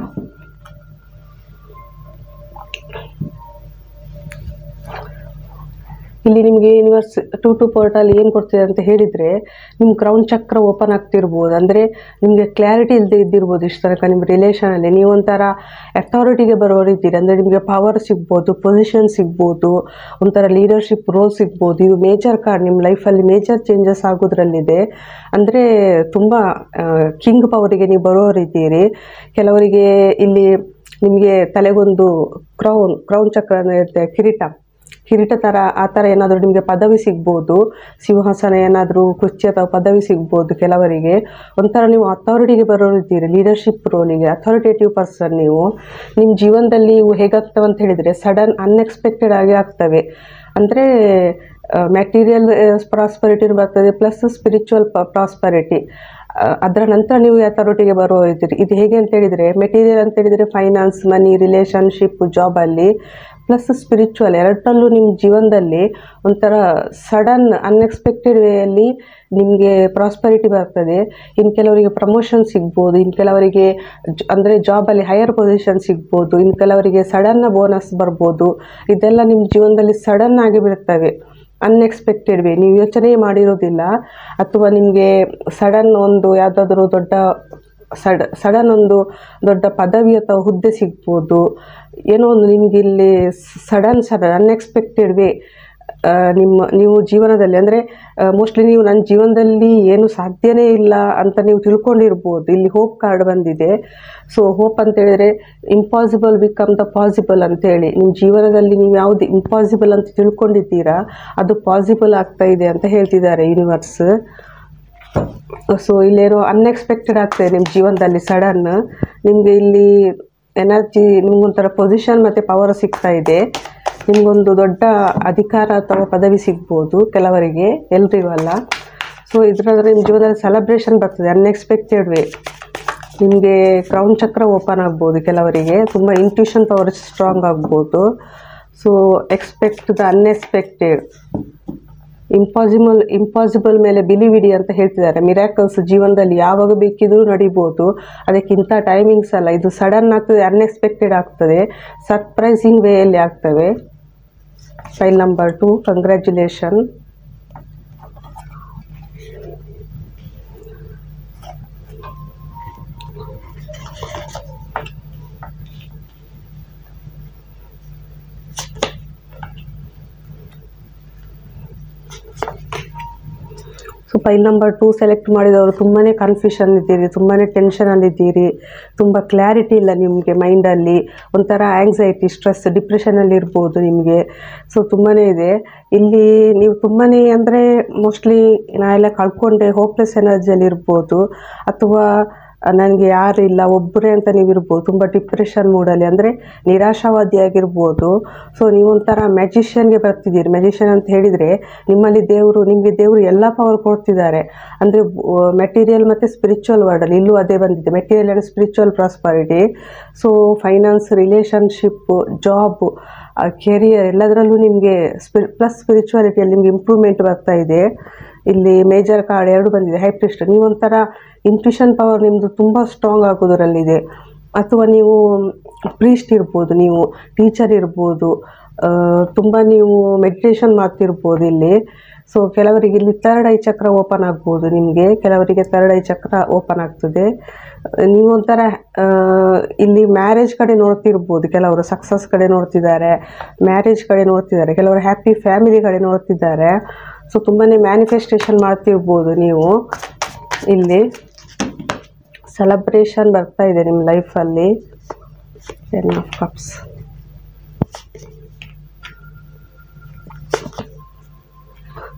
ಇಲ್ಲಿ ನಿಮಗೆ ಯೂನಿವರ್ಸ್ 2 to ಪೋರ್ಟಲ್ ಏನು ಕೊಡ್ತಿದೆ ಅಂತ ಹೇಳಿದರೆ, ನಿಮ್ಮ ಕ್ರೌನ್ ಚಕ್ರ ಓಪನ್ ಆಗ್ತಿರ್ಬೋದು. ಅಂದರೆ ನಿಮಗೆ ಕ್ಲಾರಿಟಿ ಇಲ್ಲದೆ ಇದ್ದಿರ್ಬೋದು ಇಷ್ಟು ತನಕ ನಿಮ್ಮ ರಿಲೇಷನಲ್ಲಿ. ನೀವು ಒಂಥರ ಅಥಾರಿಟಿಗೆ ಬರೋರಿದ್ದೀರಿ. ಅಂದರೆ ನಿಮಗೆ ಪವರ್ ಸಿಗ್ಬೋದು, ಪೊಸಿಷನ್ ಸಿಗ್ಬೋದು, ಒಂಥರ ಲೀಡರ್ಶಿಪ್ ರೋಲ್ ಸಿಗ್ಬೋದು. ಇದು ಮೇಜರ್ ಕಾರ್ಡ್, ನಿಮ್ಮ ಲೈಫಲ್ಲಿ ಮೇಜರ್ ಚೇಂಜಸ್ ಆಗೋದ್ರಲ್ಲಿದೆ. ಅಂದರೆ ತುಂಬ ಕಿಂಗ್ ಪವರಿಗೆ ನೀವು ಬರೋರಿದ್ದೀರಿ. ಕೆಲವರಿಗೆ ಇಲ್ಲಿ ನಿಮಗೆ ತಲೆಗೊಂದು ಕ್ರೌನ್ ಚಕ್ರ ಅಂದರೆ ಇರುತ್ತೆ, ಕಿರೀಟ ಥರ, ಆ ಥರ ಏನಾದರೂ ನಿಮಗೆ ಪದವಿ ಸಿಗ್ಬೋದು. ಸಿಂಹಾಸನ ಏನಾದರೂ ಕುರ್ಚಿ ಅಥವಾ ಪದವಿ ಸಿಗ್ಬೋದು. ಕೆಲವರಿಗೆ ಒಂಥರ ನೀವು ಅಥಾರಿಟಿಗೆ ಬರೋರಿದ್ದೀರಿ, ಲೀಡರ್ಶಿಪ್ ರೋಲಿಗೆ, ಅಥಾರಿಟೇಟಿವ್ ಪರ್ಸನ್ ನೀವು. ನಿಮ್ಮ ಜೀವನದಲ್ಲಿ ಇವು ಹೇಗಾಗ್ತವೆ ಅಂತ ಹೇಳಿದರೆ ಸಡನ್ ಅನ್ಎಕ್ಸ್ಪೆಕ್ಟೆಡ್ ಆಗಿ ಆಗ್ತವೆ. ಅಂದರೆ ಮ್ಯಾಟೀರಿಯಲ್ ಪ್ರಾಸ್ಪರಿಟಿನೂ ಬರ್ತದೆ, ಪ್ಲಸ್ ಸ್ಪಿರಿಚುವಲ್ ಪ್ರಾಸ್ಪರಿಟಿ. ಅದರ ನಂತರ ನೀವು ಅಥಾರಿಟಿಗೆ ಬರೋರಿದ್ದೀರಿ. ಇದು ಹೇಗೆ ಅಂತ ಹೇಳಿದರೆ, ಮೆಟೀರಿಯಲ್ ಅಂತ ಹೇಳಿದರೆ ಫೈನಾನ್ಸ್, ಮನಿ, ರಿಲೇಷನ್ಶಿಪ್, ಜಾಬಲ್ಲಿ, ಪ್ಲಸ್ ಸ್ಪಿರಿಚುವಲ್ ಎರಡರಲ್ಲೂ ನಿಮ್ಮ ಜೀವನದಲ್ಲಿ ಒಂಥರ ಸಡನ್ ಅನ್ಎಕ್ಸ್ಪೆಕ್ಟೆಡ್ ವೇಯಲ್ಲಿ ನಿಮಗೆ ಪ್ರಾಸ್ಪರಿಟಿ ಬರ್ತದೆ. ಇನ್ನು ಕೆಲವರಿಗೆ ಪ್ರಮೋಷನ್ ಸಿಗ್ಬೋದು, ಇನ್ನು ಕೆಲವರಿಗೆ ಅಂದರೆ ಜಾಬಲ್ಲಿ ಹೈಯರ್ ಪೊಸಿಷನ್ ಸಿಗ್ಬೋದು, ಇನ್ನು ಕೆಲವರಿಗೆ ಸಡನ್ನ ಬೋನಸ್ ಬರ್ಬೋದು. ಇದೆಲ್ಲ ನಿಮ್ಮ ಜೀವನದಲ್ಲಿ ಸಡನ್ ಆಗಿ ಬಿಡುತ್ತವೆ, ಅನ್ಎಕ್ಸ್ಪೆಕ್ಟೆಡ್ ವೇ, ನೀವು ಯೋಚನೆ ಮಾಡಿರೋದಿಲ್ಲ. ಅಥವಾ ನಿಮಗೆ ಸಡನ್ ಒಂದು ಯಾವುದಾದ್ರೂ ಸಡನ್ ಒಂದು ದೊಡ್ಡ ಪದವಿ ಅಥವಾ ಹುದ್ದೆ ಸಿಗ್ಬೋದು. ಏನೋ ಒಂದು ನಿಮಗೆ ಇಲ್ಲಿ ಸಡನ್ ಅನ್ಎಕ್ಸ್ಪೆಕ್ಟೆಡ್ ವೇ ನೀವು ಜೀವನದಲ್ಲಿ, ಅಂದರೆ ಮೋಸ್ಟ್ಲಿ ನೀವು ನನ್ನ ಜೀವನದಲ್ಲಿ ಏನು ಸಾಧ್ಯನೇ ಇಲ್ಲ ಅಂತ ನೀವು ತಿಳ್ಕೊಂಡಿರ್ಬೋದು. ಇಲ್ಲಿ ಹೋಪ್ ಕಾರ್ಡ್ ಬಂದಿದೆ. ಸೊ ಹೋಪ್ ಅಂತೇಳಿದರೆ ಇಂಪಾಸಿಬಲ್ ಬಿಕಮ್ ದ ಪಾಸಿಬಲ್ ಅಂತೇಳಿ, ನಿಮ್ಮ ಜೀವನದಲ್ಲಿ ನೀವು ಯಾವುದು ಇಂಪಾಸಿಬಲ್ ಅಂತ ತಿಳ್ಕೊಂಡಿದ್ದೀರಾ ಅದು ಪಾಸಿಬಲ್ ಆಗ್ತಾ ಇದೆ ಅಂತ ಹೇಳ್ತಿದ್ದಾರೆ ಯೂನಿವರ್ಸ್. ಸೊ ಇಲ್ಲೇನೋ ಅನ್ಎಕ್ಸ್ಪೆಕ್ಟೆಡ್ ಆಗ್ತದೆ ನಿಮ್ಮ ಜೀವನದಲ್ಲಿ ಸಡನ್. ನಿಮಗೆ ಇಲ್ಲಿ ಎನರ್ಜಿ, ನಿಮಗೊಂಥರ ಪೊಸಿಷನ್ ಮತ್ತು ಪವರ್ ಸಿಗ್ತಾ ಇದೆ. ನಿಮಗೊಂದು ದೊಡ್ಡ ಅಧಿಕಾರ ಅಥವಾ ಪದವಿ ಸಿಗ್ಬೋದು ಕೆಲವರಿಗೆ, ಎಲ್ರಿಗೂ ಅಲ್ಲ. ಸೊ ಇದರಲ್ಲಿ ನಿಮ್ಮ ಜೀವನದಲ್ಲಿ ಸೆಲೆಬ್ರೇಷನ್ ಬರ್ತದೆ, ಅನ್ಎಕ್ಸ್ಪೆಕ್ಟೆಡ್ ವೇ. ನಿಮಗೆ ಕ್ರೌನ್ ಚಕ್ರ ಓಪನ್ ಆಗ್ಬೋದು ಕೆಲವರಿಗೆ, ತುಂಬ ಇಂಟ್ಯೂಷನ್ ಪವರ್ ಸ್ಟ್ರಾಂಗ್ ಆಗ್ಬೋದು. So expect the unexpected. Impossible ಮೇಲೆ ಬಿಲೀವ್ ಇಡಿ ಅಂತ ಹೇಳ್ತಿದ್ದಾರೆ. ಮಿರಾಕಲ್ಸ್ ಜೀವನದಲ್ಲಿ ಯಾವಾಗ ಬೇಕಿದ್ರೂ ನಡಿಬೋದು, ಅದಕ್ಕಿಂತ ಟೈಮಿಂಗ್ಸ್ ಅಲ್ಲ. ಇದು ಸಡನ್ ಆಗ್ತದೆ, ಅನ್ಎಕ್ಸ್ಪೆಕ್ಟೆಡ್ ಆಗ್ತದೆ, ಸರ್ಪ್ರೈಸಿಂಗ್ ವೇಯಲ್ಲಿ ಆಗ್ತವೆ. File number 2, congratulation. So file number 2 select ಮಾಡಿದವರು ತುಂಬಾ ಕನ್ಫ್ಯೂಷನ್ ಇದ್ದೀರಿ, ತುಂಬಾ ಟೆನ್ಷನಲ್ಲಿದ್ದೀರಿ, ತುಂಬ ಕ್ಲಾರಿಟಿ ಇಲ್ಲ ನಿಮಗೆ ಮೈಂಡಲ್ಲಿ, ಒಂಥರ ಆ್ಯಂಗ್ಸೈಟಿ, ಸ್ಟ್ರೆಸ್, ಡಿಪ್ರೆಷನಲ್ಲಿ ಇರ್ಬೋದು ನಿಮಗೆ. ಸೊ ತುಂಬಾ ಇದೆ ಇಲ್ಲಿ. ನೀವು ತುಂಬಾ ಅಂದರೆ ಮೋಸ್ಟ್ಲಿ ನಾ ಎಲ್ಲ ಕಳ್ಕೊಂಡೆ ಹೋಪ್ಲೆಸ್ ಎನರ್ಜಿಯಲ್ಲಿ ಇರ್ಬೋದು, ಅಥವಾ ನನಗೆ ಯಾರು ಇಲ್ಲ ಒಬ್ಬರೇ ಅಂತ ನೀವು ಇರ್ಬೋದು. ತುಂಬ ಡಿಪ್ರೆಷನ್ ಮೂಡಲ್ಲಿ ಅಂದರೆ ನಿರಾಶಾವಾದಿಯಾಗಿರ್ಬೋದು. ಸೊ ನೀವೊಂಥರ ಮ್ಯಾಜಿಷಿಯನ್ಗೆ ಬರ್ತಿದ್ದೀರಿ. ಮ್ಯಾಜಿಷಿಯನ್ ಅಂತ ಹೇಳಿದರೆ ನಿಮ್ಮಲ್ಲಿ ನಿಮಗೆ ದೇವರು ಎಲ್ಲ ಪವರ್ ಕೊಡ್ತಿದ್ದಾರೆ. ಅಂದರೆ ಮೆಟೀರಿಯಲ್ ಮತ್ತು ಸ್ಪಿರಿಚುವಲ್ ವರ್ಡಲ್ಲಿ ಇಲ್ಲೂ ಅದೇ ಬಂದಿದೆ, material and spiritual prosperity. So finance, relationship, job, career ಎಲ್ಲದರಲ್ಲೂ ನಿಮಗೆ ಪ್ಲಸ್ ಸ್ಪಿರಿಚುವಾಲಿಟಿಯಲ್ಲಿ ನಿಮಗೆ ಇಂಪ್ರೂವ್ಮೆಂಟ್ ಬರ್ತಾ ಇದೆ. ಇಲ್ಲಿ ಮೇಜರ್ ಕಾರ್ಡ್ 2 ಬಂದಿದೆ, ಹೈ ಪ್ರಿಸ್ಟ್. ನೀವೊಂಥರ ಇಂಟ್ಯೂಷನ್ ಪವರ್ ನಿಮ್ಮದು ತುಂಬ ಸ್ಟ್ರಾಂಗ್ ಆಗೋದರಲ್ಲಿದೆ. ಅಥವಾ ನೀವು ಪ್ರೀಸ್ಟ್ ಇರ್ಬೋದು, ನೀವು ಟೀಚರ್ ಇರ್ಬೋದು, ತುಂಬ ನೀವು ಮೆಡಿಟೇಷನ್ ಮಾಡ್ತಿರ್ಬೋದು ಇಲ್ಲಿ. ಸೊ ಕೆಲವರಿಗೆ ಇಲ್ಲಿ 3rd ಐ ಚಕ್ರ ಓಪನ್ ಆಗ್ಬೋದು ನಿಮಗೆ, ಕೆಲವರಿಗೆ 3rd ಐ ಚಕ್ರ ಓಪನ್ ಆಗ್ತದೆ. ನೀವೊಂಥರ ಇಲ್ಲಿ ಮ್ಯಾರೇಜ್ ಕಡೆ ನೋಡ್ತಿರ್ಬೋದು, ಕೆಲವರು ಸಕ್ಸಸ್ ಕಡೆ ನೋಡ್ತಿದ್ದಾರೆ, ಮ್ಯಾರೇಜ್ ಕಡೆ ನೋಡ್ತಿದ್ದಾರೆ, ಕೆಲವರು ಹ್ಯಾಪಿ ಫ್ಯಾಮಿಲಿ ಕಡೆ ನೋಡ್ತಿದ್ದಾರೆ. ಸೊ ತುಂಬಾ ಮ್ಯಾನಿಫೆಸ್ಟೇಷನ್ ಮಾಡ್ತಿರ್ಬೋದು ನೀವು. ಇಲ್ಲಿ ಸೆಲೆಬ್ರೇಷನ್ ಬರ್ತಾ ಇದೆ ನಿಮ್ಮ ಲೈಫಲ್ಲಿ. 10 ಆಫ್ ಕಪ್ಸ್.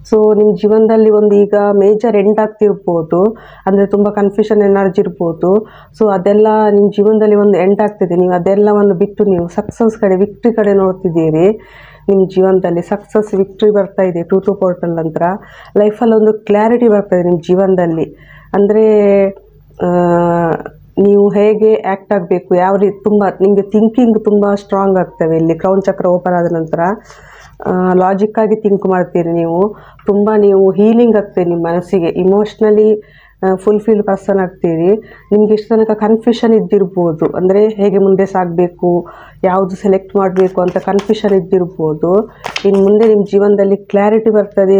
ಸೊ ನಿಮ್ಮ ಜೀವನದಲ್ಲಿ ಒಂದು ಈಗ ಮೇಜರ್ ಎಂಡ್ ಆಗ್ತಿರ್ಬೋದು, ಅಂದರೆ ತುಂಬ ಕನ್ಫ್ಯೂಷನ್ ಎನರ್ಜಿ ಇರ್ಬೋದು. ಸೊ ಅದೆಲ್ಲ ನಿಮ್ಮ ಜೀವನದಲ್ಲಿ ಒಂದು ಎಂಡ್ ಆಗ್ತಿದೆ. ನೀವು ಅದೆಲ್ಲವನ್ನು ಬಿಟ್ಟು ನೀವು ಸಕ್ಸಸ್ ಕಡೆ, ವಿಕ್ಟ್ರಿ ಕಡೆ ನೋಡ್ತಿದ್ದೀರಿ. ನಿಮ್ಮ ಜೀವನದಲ್ಲಿ ಸಕ್ಸಸ್, ವಿಕ್ಟ್ರಿ ಬರ್ತಾ ಇದೆ 2 ಪೋರ್ಟಲ್ ನಂತರ. ಲೈಫಲ್ಲಿ ಒಂದು ಕ್ಲಾರಿಟಿ ಬರ್ತಾಯಿದೆ ನಿಮ್ಮ ಜೀವನದಲ್ಲಿ. ಅಂದರೆ ನೀವು ಹೇಗೆ ಆ್ಯಕ್ಟ್ ಆಗಬೇಕು, ಯಾವ ರೀತಿ, ತುಂಬ ನಿಮಗೆ ಥಿಂಕಿಂಗ್ ತುಂಬ ಸ್ಟ್ರಾಂಗ್ ಆಗ್ತವೆ ಇಲ್ಲಿ. ಕ್ರೌನ್ ಚಕ್ರ ಓಪನ್ ಆದ ನಂತರ ಲಾಜಿಕ್ಕಾಗಿ ಥಿಂಕ್ ಮಾಡ್ತೀರಿ ನೀವು. ತುಂಬ ನೀವು ಹೀಲಿಂಗ್ ಆಗ್ತೀರಿ ನಿಮ್ಮ ಮನಸ್ಸಿಗೆ, ಇಮೋಷ್ನಲಿ ಫುಲ್ಫಿಲ್ ಪರ್ಸನ್ ಆಗ್ತೀರಿ. ನಿಮಗೆ ಇಷ್ಟು ತನಕ ಕನ್ಫ್ಯೂಷನ್ ಇದ್ದಿರ್ಬೋದು, ಅಂದರೆ ಹೇಗೆ ಮುಂದೆ ಸಾಗಬೇಕು, ಯಾವುದು ಸೆಲೆಕ್ಟ್ ಮಾಡಬೇಕು ಅಂತ ಕನ್ಫ್ಯೂಷನ್ ಇದ್ದಿರ್ಬೋದು. ಇನ್ನು ಮುಂದೆ ನಿಮ್ಮ ಜೀವನದಲ್ಲಿ ಕ್ಲಾರಿಟಿ ಬರ್ತದೆ,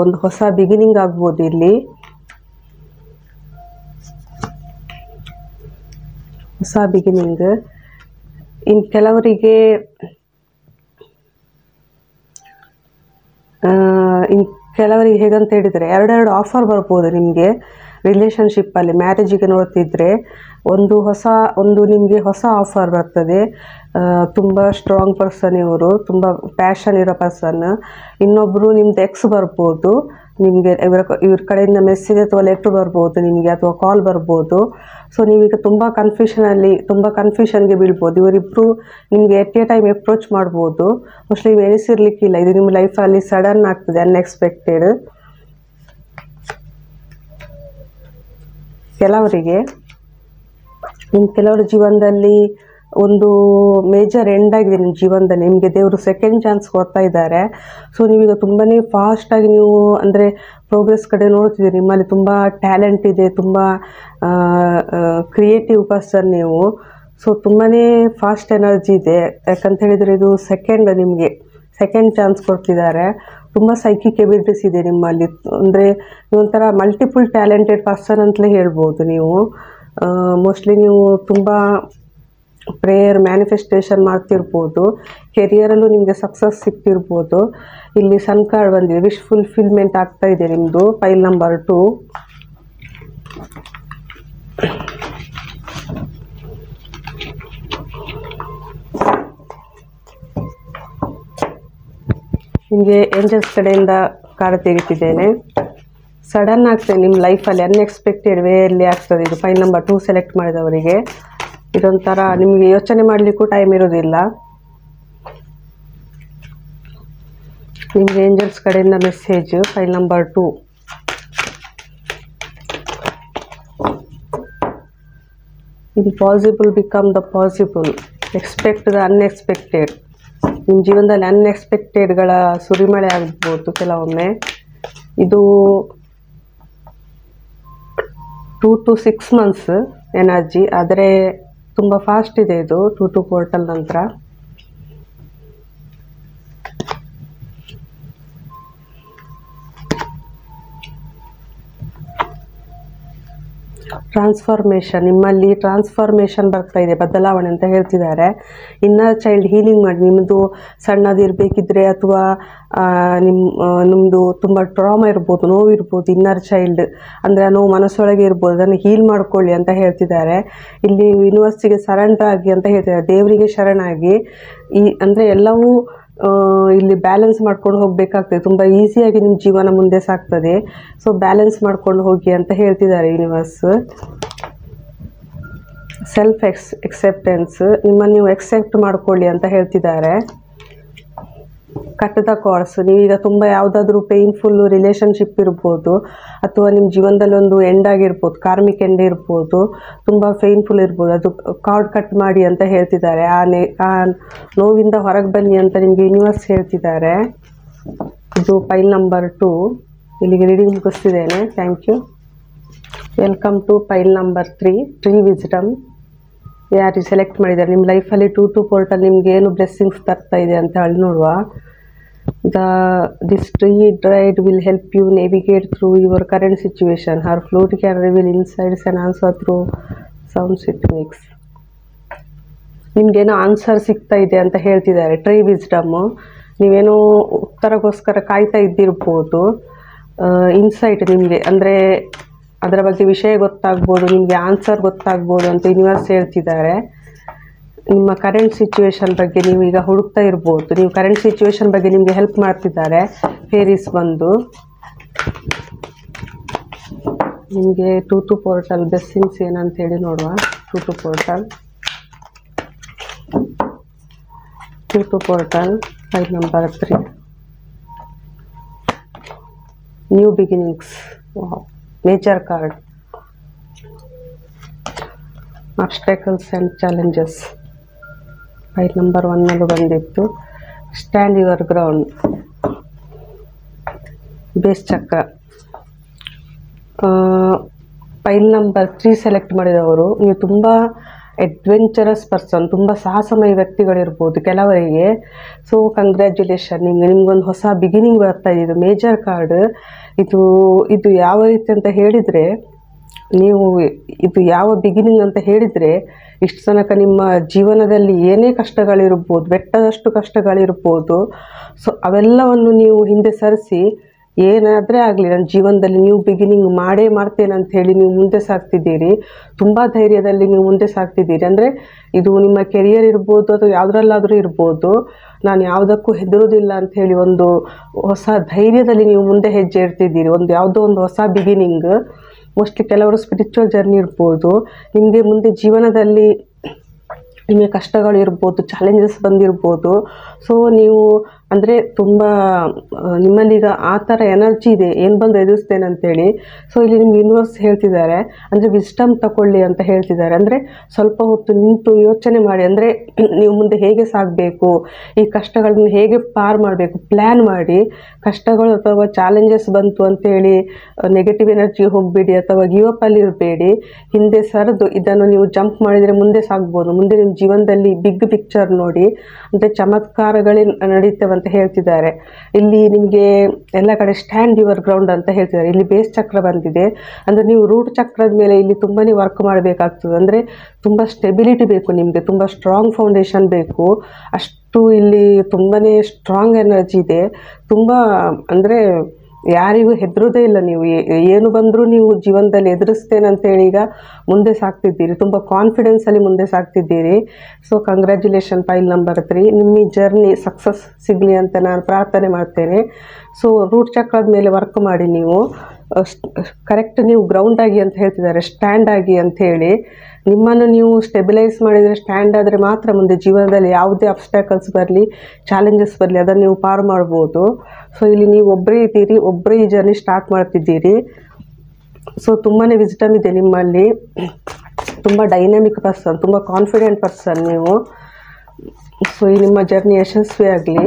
ಒಂದು ಹೊಸ ಬಿಗಿನಿಂಗ್ ಆಗ್ಬೋದು ಇಲ್ಲಿ. ಹೊಸ ಬಿಗಿನಿಂಗ್. ಇನ್ನು ಕೆಲವರಿಗೆ ಹೇಗಂತ ಹೇಳಿದರೆ 2 ಆಫರ್ ಬರ್ಬೋದು ನಿಮಗೆ ರಿಲೇಷನ್ಶಿಪ್ಪಲ್ಲಿ. ಮ್ಯಾರೇಜಿಗೆ ನೋಡ್ತಿದ್ರೆ ನಿಮಗೆ ಹೊಸ ಆಫರ್ ಬರ್ತದೆ. ತುಂಬ ಸ್ಟ್ರಾಂಗ್ ಪರ್ಸನ್ ಇವರು, ತುಂಬ ಪ್ಯಾಷನ್ ಇರೋ ಪರ್ಸನ್. ಇನ್ನೊಬ್ಬರು ನಿಮ್ದು ಎಕ್ಸ್ ಬರ್ಬೋದು ನಿಮಗೆ, ಇವ್ರ ಕಡೆಯಿಂದ ಮೆಸೇಜ್ ಅಥವಾ ಲೆಟ್ರ್ ಬರ್ಬೋದು ನಿಮಗೆ, ಅಥವಾ ಕಾಲ್ ಬರ್ಬೋದು. ಸೊ ನೀವೀಗ ತುಂಬ ಕನ್ಫ್ಯೂಷನ್ಗೆ ಬೀಳ್ಬೋದು. ಇವರಿಬ್ಬರು ನಿಮಗೆ ಎಟ್ ಎ ಟೈಮ್ ಅಪ್ರೋಚ್ ಮಾಡ್ಬೋದು. ಮೋಸ್ಟ್ಲಿ ನೀವು ಎನಿಸಿರ್ಲಿಕ್ಕಿಲ್ಲ, ಇದು ನಿಮ್ಮ ಲೈಫಲ್ಲಿ ಸಡನ್ ಆಗ್ತದೆ, ಅನ್ಎಕ್ಸ್ಪೆಕ್ಟೆಡ್. ಕೆಲವರ ಜೀವನದಲ್ಲಿ ಒಂದು ಮೇಜರ್ ಎಂಡ್ ಆಗಿದೆ ನಿಮ್ಮ ಜೀವನದಲ್ಲಿ. ನಿಮಗೆ ದೇವರು ಸೆಕೆಂಡ್ ಚಾನ್ಸ್ ಕೊಡ್ತಾ ಇದ್ದಾರೆ. ಸೊ ನೀವೀಗ ತುಂಬಾ ಫಾಸ್ಟಾಗಿ ನೀವು ಅಂದರೆ ಪ್ರೋಗ್ರೆಸ್ ಕಡೆ ನೋಡ್ತಿದ್ದೀರಿ. ನಿಮ್ಮಲ್ಲಿ ತುಂಬ ಟ್ಯಾಲೆಂಟ್ ಇದೆ, ತುಂಬ ಕ್ರಿಯೇಟಿವ್ ಪರ್ಸನ್ ನೀವು. ಸೊ ತುಂಬಾ ಫಾಸ್ಟ್ ಎನರ್ಜಿ ಇದೆ. ಯಾಕಂತ ಹೇಳಿದರೆ ಇದು ನಿಮಗೆ ಸೆಕೆಂಡ್ ಚಾನ್ಸ್ ಕೊಡ್ತಿದ್ದಾರೆ. ತುಂಬ ಸೈಕಿಕ್ ಎಬಿಲಿಟೀಸ್ ಇದೆ ನಿಮ್ಮಲ್ಲಿ. ಅಂದರೆ ನೀವೊಂಥರ ಮಲ್ಟಿಪಲ್ ಟ್ಯಾಲೆಂಟೆಡ್ ಪರ್ಸನ್ ಅಂತಲೇ ಹೇಳ್ಬೋದು ನೀವು. ಮೋಸ್ಟ್ಲಿ ನೀವು ತುಂಬ ಪ್ರೇಯರ್, ಮ್ಯಾನಿಫೆಸ್ಟೇಷನ್ ಮಾಡ್ತಿರ್ಬೋದು. ಕೆರಿಯರಲ್ಲೂ ನಿಮಗೆ ಸಕ್ಸಸ್ ಸಿಗ್ತಿರ್ಬೋದು. ಇಲ್ಲಿ ಸನ್ ಕಾರ್ಡ್ ಬಂದಿದೆ, ವಿಶ್ ಫುಲ್ಫಿಲ್ಮೆಂಟ್ ಆಗ್ತಾ ಇದೆ ನಿಮ್ಮದು. File number 2. ನಿಮಗೆ ಏಂಜಲ್ಸ್ ಕಡೆಯಿಂದ ಕಾರ್ಡ್ ತೆಗಿತಿದ್ದೇನೆ. ಸಡನ್ ಆಗ್ತದೆ ನಿಮ್ಮ ಲೈಫಲ್ಲಿ, ಅನ್ಎಕ್ಸ್ಪೆಕ್ಟೆಡ್ ವೇಯಲ್ಲಿ ಆಗ್ತದೆ ಇದು. ಫೈಲ್ ನಂಬರ್ 2 ಸೆಲೆಕ್ಟ್ ಮಾಡಿದವರಿಗೆ ಇದೊಂಥರ ನಿಮಗೆ ಯೋಚನೆ ಮಾಡಲಿಕ್ಕೂ ಟೈಮ್ ಇರೋದಿಲ್ಲ. ನಿಮಗೆ ಏಂಜಲ್ಸ್ ಕಡೆಯಿಂದ message. File number 2. Impossible become the possible. Expect the unexpected. ನಿಮ್ಮ ಜೀವನದಲ್ಲಿ ಅನ್ಎಕ್ಸ್ಪೆಕ್ಟೆಡ್ಗಳ ಸುರಿಮಳೆ ಆಗ್ಬೋದು ಕೆಲವೊಮ್ಮೆ. ಇದು 2 to 6 months ಎನರ್ಜಿ, ಆದರೆ ತುಂಬ ಫಾಸ್ಟ್ ಇದೆ ಇದು 2 ಪೋರ್ಟಲ್ ನಂತರ. ಟ್ರಾನ್ಸ್ಫಾರ್ಮೇಷನ್, ನಿಮ್ಮಲ್ಲಿ ಟ್ರಾನ್ಸ್ಫಾರ್ಮೇಷನ್ ಬರ್ತಾ ಇದೆ, ಬದಲಾವಣೆ ಅಂತ ಹೇಳ್ತಿದ್ದಾರೆ. ಇನ್ನರ್ ಚೈಲ್ಡ್ ಹೀಲಿಂಗ್ ಮಾಡಿ, ನಿಮ್ಮದು ಸಣ್ಣದಿರಬೇಕಿದ್ರೆ ಅಥವಾ ನಿಮ್ಮದು ತುಂಬ ಟ್ರಾಮಾ ಇರ್ಬೋದು, ನೋವಿರ್ಬೋದು, ಇನ್ನರ್ ಚೈಲ್ಡ್ ಅಂದರೆ ನೋವು ಮನಸ್ಸೊಳಗೆ ಇರ್ಬೋದು, ಅದನ್ನು ಹೀಲ್ ಮಾಡ್ಕೊಳ್ಳಿ ಅಂತ ಹೇಳ್ತಿದ್ದಾರೆ. ಇಲ್ಲಿ ಯೂನಿವರ್ಸಿಗೆ ಸರೆಂಡರ್ ಆಗಿ ಅಂತ ಹೇಳ್ತಿದ್ದಾರೆ, ದೇವರಿಗೆ ಶರಣಾಗಿ. ಅಂದರೆ ಎಲ್ಲವೂ ಇಲ್ಲಿ ಬ್ಯಾಲೆನ್ಸ್ ಮಾಡ್ಕೊಂಡು ಹೋಗಬೇಕಾಗ್ತದೆ. ತುಂಬ ಈಸಿಯಾಗಿ ನಿಮ್ಮ ಜೀವನ ಮುಂದೆ ಸಾಗ್ತದೆ. ಸೊ ಬ್ಯಾಲೆನ್ಸ್ ಮಾಡ್ಕೊಂಡು ಹೋಗಿ ಅಂತ ಹೇಳ್ತಿದ್ದಾರೆ ಯೂನಿವರ್ಸ್. ಸೆಲ್ಫ್ ಎಕ್ಸೆಪ್ಟೆನ್ಸ್, ನಿಮ್ಮನ್ನು ನೀವು ಎಕ್ಸೆಪ್ಟ್ ಮಾಡ್ಕೊಳ್ಳಿ ಅಂತ ಹೇಳ್ತಿದ್ದಾರೆ. ಕಟ್ ದ ಕಾರ್ಡ್ಸ್, ನೀವೀಗ ತುಂಬ ಯಾವುದಾದ್ರೂ ಪೇಯ್ನ್ಫುಲ್ ರಿಲೇಷನ್ಶಿಪ್ ಇರ್ಬೋದು, ಅಥವಾ ನಿಮ್ಮ ಜೀವನದಲ್ಲಿ ಒಂದು ಎಂಡ್ ಆಗಿರ್ಬೋದು, ಕಾರ್ಮಿಕ್ ಎಂಡ್ ಇರ್ಬೋದು, ತುಂಬ ಪೇಯ್ನ್ಫುಲ್ ಇರ್ಬೋದು, ಅದು ಕಾರ್ಡ್ ಕಟ್ ಮಾಡಿ ಅಂತ ಹೇಳ್ತಿದ್ದಾರೆ. ಆ ನೋವಿಂದ ಹೊರಗೆ ಬನ್ನಿ ಅಂತ ನಿಮಗೆ ಯೂನಿವರ್ಸ್ ಹೇಳ್ತಿದ್ದಾರೆ. ಇದು ಪೈಲ್ ನಂಬರ್ 2. ಇಲ್ಲಿಗೆ ರೀಡಿಂಗ್ ಮುಗಿಸ್ತಿದ್ದೇನೆ. Thank you. Welcome to pile number 3, tree wisdom. ಯಾರು ಸೆಲೆಕ್ಟ್ ಮಾಡಿದ್ದಾರೆ, ನಿಮ್ಮ ಲೈಫಲ್ಲಿ 2 ಪೋರ್ಟಲ್ ನಿಮ್ಗೆ ಏನು ಬ್ಲೆಸ್ಸಿಂಗ್ಸ್ ತರ್ತಾ ಇದೆ ಅಂತ ಹೇಳಿ ನೋಡುವ. This tree guide will help you navigate through your current situation. Her flute can reveal insights and answer through sounds it makes. ನಿಮಗೇನೋ ಆನ್ಸರ್ ಸಿಗ್ತಾ ಇದೆ ಅಂತ ಹೇಳ್ತಿದ್ದಾರೆ. ಟ್ರೀ ವಿಸ್ಡಮ್ಮು, ನೀವೇನೋ ಉತ್ತರಕ್ಕೋಸ್ಕರ ಕಾಯ್ತಾ ಇದ್ದಿರ್ಬೋದು. ಇನ್ಸೈಟ್ ನಿಮಗೆ ಅಂದರೆ ಅದರ ಬಗ್ಗೆ ವಿಷಯ ಗೊತ್ತಾಗ್ಬೋದು, ನಿಮಗೆ ಆನ್ಸರ್ ಗೊತ್ತಾಗ್ಬೋದು ಅಂತ ಯೂನಿವರ್ಸ್ ಹೇಳ್ತಿದ್ದಾರೆ. ನಿಮ್ಮ ಕರೆಂಟ್ ಸಿಚುವೇಶನ್ ಬಗ್ಗೆ ನೀವು ಈಗ ಹುಡುಕ್ತಾ ಇರ್ಬೋದು. ನೀವು ಕರೆಂಟ್ ಸಿಚುವೇಶನ್ ಬಗ್ಗೆ ನಿಮಗೆ ಹೆಲ್ಪ್ ಮಾಡ್ತಿದ್ದಾರೆ ಫೇರೀಸ್ ಬಂದು. ನಿಮಗೆ 2 ಪೋರ್ಟಲ್ ಬ್ಲೆಸ್ಸಿಂಗ್ಸ್ ಏನಂತ ಹೇಳಿ ನೋಡುವ. 2 portal, 2 portal, file number 3, new beginnings. Major card, obstacles and challenges. File number 1 ಬಂದಿತ್ತು. ಸ್ಟ್ಯಾಂಡ್ ಯುವರ್ ಗ್ರೌಂಡ್, ಬೇಸ್ ಚಕ್ರ. ಫೈಲ್ ನಂಬರ್ 3 ಸೆಲೆಕ್ಟ್ ಮಾಡಿದವರು ನೀವು ತುಂಬ ಅಡ್ವೆಂಚರಸ್ ಪರ್ಸನ್, ತುಂಬ ಸಾಹಸಮಯ ವ್ಯಕ್ತಿಗಳಿರ್ಬೋದು ಕೆಲವರಿಗೆ. ಸೊ ಕಂಗ್ರ್ಯಾಚುಲೇಷನ್, ನಿಮ್ಗೊಂದು ಹೊಸ ಬಿಗಿನಿಂಗ್ ಬರ್ತಾ ಇದೆ. ಇದು ಮೇಜರ್ ಕಾರ್ಡ್. ಇದು ಯಾವ ರೀತಿ ಅಂತ ಹೇಳಿದರೆ, ನೀವು ಇದು ಯಾವ ಬಿಗಿನಿಂಗ್ ಅಂತ ಹೇಳಿದರೆ, ಇಷ್ಟು ತನಕ ನಿಮ್ಮ ಜೀವನದಲ್ಲಿ ಏನೇ ಕಷ್ಟಗಳಿರ್ಬೋದು, ಬೆಟ್ಟದಷ್ಟು ಕಷ್ಟಗಳಿರ್ಬೋದು, ಸೊ ಅವೆಲ್ಲವನ್ನು ನೀವು ಹಿಂದೆ ಸರಿಸಿ ಏನಾದರೆ ಆಗಲಿ ನನ್ನ ಜೀವನದಲ್ಲಿ ನ್ಯೂ ಬಿಗಿನಿಂಗ್ ಮಾಡೇ ಮಾಡ್ತೇನೆ ಅಂತ ಹೇಳಿ ನೀವು ಮುಂದೆ ಸಾಗ್ತಿದ್ದೀರಿ. ತುಂಬ ಧೈರ್ಯದಲ್ಲಿ ನೀವು ಮುಂದೆ ಸಾಗ್ತಿದ್ದೀರಿ. ಅಂದರೆ ಇದು ನಿಮ್ಮ ಕೆರಿಯರ್ ಇರ್ಬೋದು ಅಥವಾ ಯಾವುದ್ರಲ್ಲಾದರೂ ಇರ್ಬೋದು. ನಾನು ಯಾವುದಕ್ಕೂ ಹೆದರೋದಿಲ್ಲ ಅಂಥೇಳಿ ಒಂದು ಹೊಸ ಧೈರ್ಯದಲ್ಲಿ ನೀವು ಮುಂದೆ ಹೆಜ್ಜೆ ಇಡ್ತಿದ್ದೀರಿ. ಯಾವುದೋ ಒಂದು ಹೊಸ ಬಿಗಿನಿಂಗ್. ಮೋಸ್ಟ್ಲಿ ಕೆಲವರು ಸ್ಪಿರಿಚುವಲ್ ಜರ್ನಿ ಇರ್ಬೋದು. ನಿಮಗೆ ಮುಂದೆ ಜೀವನದಲ್ಲಿ ನಿಮಗೆ ಕಷ್ಟಗಳು ಇರ್ಬೋದು, ಚಾಲೆಂಜಸ್ ಬಂದಿರ್ಬೋದು. ಸೊ ನೀವು ಅಂದರೆ ತುಂಬ ನಿಮ್ಮಲ್ಲೀಗ ಆ ಥರ ಎನರ್ಜಿ ಇದೆ, ಏನು ಬಂದು ಎದುರಿಸ್ತೇನೆ ಅಂತೇಳಿ. ಸೊ ಇಲ್ಲಿ ನಿಮ್ಗೆ ಯೂನಿವರ್ಸ್ ಹೇಳ್ತಿದ್ದಾರೆ, ಅಂದರೆ ವಿಸ್ಡಮ್ ತಗೊಳ್ಳಿ ಅಂತ ಹೇಳ್ತಿದ್ದಾರೆ. ಅಂದರೆ ಸ್ವಲ್ಪ ಹೊತ್ತು ನಿಂತು ಯೋಚನೆ ಮಾಡಿ, ಅಂದರೆ ನೀವು ಮುಂದೆ ಹೇಗೆ ಸಾಗಬೇಕು, ಈ ಕಷ್ಟಗಳನ್ನ ಹೇಗೆ ಪಾರ್ ಮಾಡಬೇಕು ಪ್ಲ್ಯಾನ್ ಮಾಡಿ. ಕಷ್ಟಗಳು ಅಥವಾ ಚಾಲೆಂಜಸ್ ಬಂತು ಅಂತೇಳಿ ನೆಗೆಟಿವ್ ಎನರ್ಜಿ ಹೋಗಬೇಡಿ ಅಥವಾ ಗಿವ್ ಅಪ್ ಅಲ್ಲಿ ಇರಬೇಡಿ. ಹಿಂದೆ ಸರಿದು ಇದನ್ನು ನೀವು ಜಂಪ್ ಮಾಡಿದರೆ ಮುಂದೆ ಸಾಗ್ಬೋದು. ಮುಂದೆ ನಿಮ್ಮ ಜೀವನದಲ್ಲಿ ಬಿಗ್ ಪಿಕ್ಚರ್ ನೋಡಿ, ಅಂದರೆ ಚಮತ್ಕಾರಗಳೇ ನಡೀತವೆ ಅಂತ ಹೇಳ್ತಿದ್ದಾರೆ. ಇಲ್ಲಿ ನಿಮಗೆ ಎಲ್ಲ ಕಡೆ ಸ್ಟ್ಯಾಂಡ್ ಯುವರ್ ಗ್ರೌಂಡ್ ಅಂತ ಹೇಳ್ತಿದ್ದಾರೆ. ಇಲ್ಲಿ ಬೇಸ್ ಚಕ್ರ ಬಂದಿದೆ, ಅಂದರೆ ನೀವು ರೂಟ್ ಚಕ್ರದ ಮೇಲೆ ಇಲ್ಲಿ ತುಂಬಾ ವರ್ಕ್ ಮಾಡಬೇಕಾಗ್ತದೆ. ಅಂದರೆ ತುಂಬ ಸ್ಟೆಬಿಲಿಟಿ ಬೇಕು ನಿಮಗೆ, ತುಂಬ ಸ್ಟ್ರಾಂಗ್ ಫೌಂಡೇಶನ್ ಬೇಕು. ಅಷ್ಟು ಇಲ್ಲಿ ತುಂಬಾ ಸ್ಟ್ರಾಂಗ್ ಎನರ್ಜಿ ಇದೆ. ತುಂಬ ಅಂದರೆ ಯಾರಿಗೂ ಹೆದರೋದೇ ಇಲ್ಲ. ನೀವು ಏನು ಬಂದರೂ ನೀವು ಜೀವನದಲ್ಲಿ ಎದುರಿಸ್ತೇನೆ ಅಂತೇಳಿ ಈಗ ಮುಂದೆ ಸಾಗ್ತಿದ್ದೀರಿ. ತುಂಬ ಕಾನ್ಫಿಡೆನ್ಸಲ್ಲಿ ಮುಂದೆ ಸಾಗ್ತಿದ್ದೀರಿ. So congratulation pile number 3. ನಿಮ್ಮ ಈ ಜರ್ನಿ ಸಕ್ಸಸ್ ಸಿಗಲಿ ಅಂತ ನಾನು ಪ್ರಾರ್ಥನೆ ಮಾಡ್ತೇನೆ. ಸೊ ರೂಟ್ ಚಕ್ರದ ಮೇಲೆ ವರ್ಕ್ ಮಾಡಿ. ನೀವು ಕರೆಕ್ಟ್ ನೀವು ಗ್ರೌಂಡ್ ಆಗಿ ಅಂತ ಹೇಳ್ತಿದ್ದಾರೆ, ಸ್ಟ್ಯಾಂಡ್ ಆಗಿ ಅಂಥೇಳಿ. ನಿಮ್ಮನ್ನು ನೀವು ಸ್ಟೆಬಿಲೈಸ್ ಮಾಡಿದರೆ, ಸ್ಟ್ಯಾಂಡ್ ಆದರೆ ಮಾತ್ರ ಮುಂದೆ ಜೀವನದಲ್ಲಿ ಯಾವುದೇ ಅಬ್ಸ್ಟ್ಯಾಕಲ್ಸ್ ಬರಲಿ, ಚಾಲೆಂಜಸ್ ಬರಲಿ, ಅದನ್ನು ನೀವು ಪಾರು ಮಾಡ್ಬೋದು. ಸೊ ಇಲ್ಲಿ ನೀವು ಒಬ್ಬರೇ ಇದ್ದೀರಿ, ಒಬ್ಬರೇ ಈ ಜರ್ನಿ ಸ್ಟಾರ್ಟ್ ಮಾಡ್ತಿದ್ದೀರಿ. ಸೊ ತುಂಬಾ ವಿಸ್ಡಮ್ ಇದೆ ನಿಮ್ಮಲ್ಲಿ. ತುಂಬ ಡೈನಾಮಿಕ್ ಪರ್ಸನ್, ತುಂಬ ಕಾನ್ಫಿಡೆಂಟ್ ಪರ್ಸನ್ ನೀವು. ಸೊ ಈ ನಿಮ್ಮ ಜರ್ನಿ ಯಶಸ್ವಿ ಆಗಲಿ.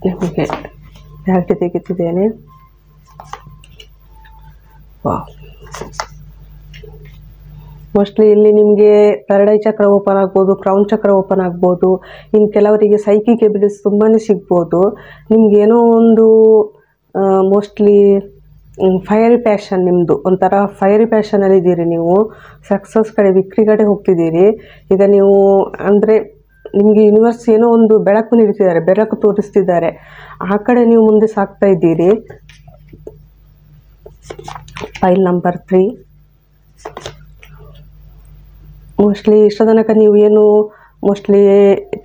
ನಿಮಗೆ ಯಾಕೆ ತೆಗಿತಿದ್ದೇನೆ. ಮೋಸ್ಟ್ಲಿ ಇಲ್ಲಿ ನಿಮಗೆ ಥರ್ಡ್ ಐ ಚಕ್ರ ಓಪನ್ ಆಗ್ಬೋದು, ಕ್ರೌನ್ ಚಕ್ರ ಓಪನ್ ಆಗ್ಬೋದು. ಇನ್ನು ಕೆಲವರಿಗೆ ಸೈಕಿಕ್ ಎಬಿಲಿಟೀಸ್ ತುಂಬಾ ಸಿಗ್ಬೋದು. ನಿಮಗೇನೋ ಒಂದು ಮೋಸ್ಟ್ಲಿ ಫೈರಿ ಪ್ಯಾಷನ್ ನಿಮ್ಮದು, ಒಂಥರ ಫೈರಿ ಪ್ಯಾಷನಲ್ಲಿ ಇದ್ದೀರಿ ನೀವು. ಸಕ್ಸಸ್ ಕಡೆ, ವಿಕ್ರಿ ಕಡೆ ಹೋಗ್ತಿದ್ದೀರಿ ಈಗ ನೀವು. ಅಂದರೆ ನಿಮಗೆ ಯೂನಿವರ್ಸ್ ಏನೋ ಒಂದು ಬೆಳಕು ನೀಡ್ತಿದ್ದಾರೆ, ಬೆಳಕು ತೋರಿಸ್ತಿದ್ದಾರೆ, ಆ ಕಡೆ ನೀವು ಮುಂದೆ ಸಾಗ್ತಾ ಇದ್ದೀರಿ. File number 3. ಮೋಸ್ಟ್ಲಿ ಇಷ್ಟ ತನಕ ನೀವು ಏನು ಮೋಸ್ಟ್ಲಿ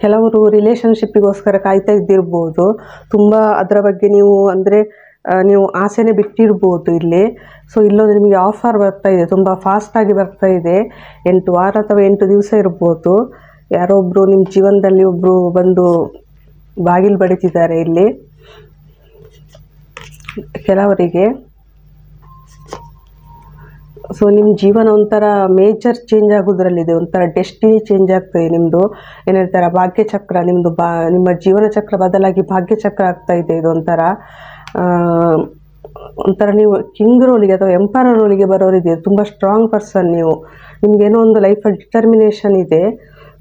ಕೆಲವರು ರಿಲೇಷನ್ಶಿಪ್ಪಿಗೋಸ್ಕರ ಕಾಯ್ತಾ ಇದ್ದಿರ್ಬೋದು. ತುಂಬ ಅದರ ಬಗ್ಗೆ ನೀವು ಅಂದರೆ ನೀವು ಆಸೆನೇ ಬಿಟ್ಟಿರ್ಬೋದು ಇಲ್ಲಿ. ಸೊ ಇಲ್ಲೊಂದು ನಿಮಗೆ ಆಫರ್ ಬರ್ತಾ ಇದೆ, ತುಂಬ ಫಾಸ್ಟಾಗಿ ಬರ್ತಾ ಇದೆ. 8 ವಾರ ಅಥವಾ 8 ದಿವಸ ಇರ್ಬೋದು. ಯಾರೋ ಒಬ್ಬರು ನಿಮ್ಮ ಜೀವನದಲ್ಲಿ ಒಬ್ಬರು ಬಂದು ಬಾಗಿಲು ಬಡಿತಿದ್ದಾರೆ ಇಲ್ಲಿ ಕೆಲವರಿಗೆ. ಸೊ ನಿಮ್ಮ ಜೀವನ ಒಂಥರ ಮೇಜರ್ ಚೇಂಜ್ ಆಗೋದ್ರಲ್ಲಿದೆ, ಒಂಥರ ಡೆಸ್ಟಿನಿ ಚೇಂಜ್ ಆಗ್ತದೆ ನಿಮ್ಮದು. ಏನು ಹೇಳ್ತಾರೆ, ಭಾಗ್ಯಚಕ್ರ ನಿಮ್ಮದು ನಿಮ್ಮ ಜೀವನ ಚಕ್ರ ಬದಲಾಗಿ ಭಾಗ್ಯಚಕ್ರ ಆಗ್ತಾ ಇದೆ. ಇದು ಒಂಥರ ನೀವು ಕಿಂಗ್ ರೋಲಿಗೆ ಅಥವಾ ಎಂಪರರ್ ರೋಲಿಗೆ ಬರೋರಿದೆ. ತುಂಬ ಸ್ಟ್ರಾಂಗ್ ಪರ್ಸನ್ ನೀವು. ನಿಮಗೇನೋ ಒಂದು ಲೈಫಲ್ಲಿ ಡಿಟರ್ಮಿನೇಷನ್ ಇದೆ.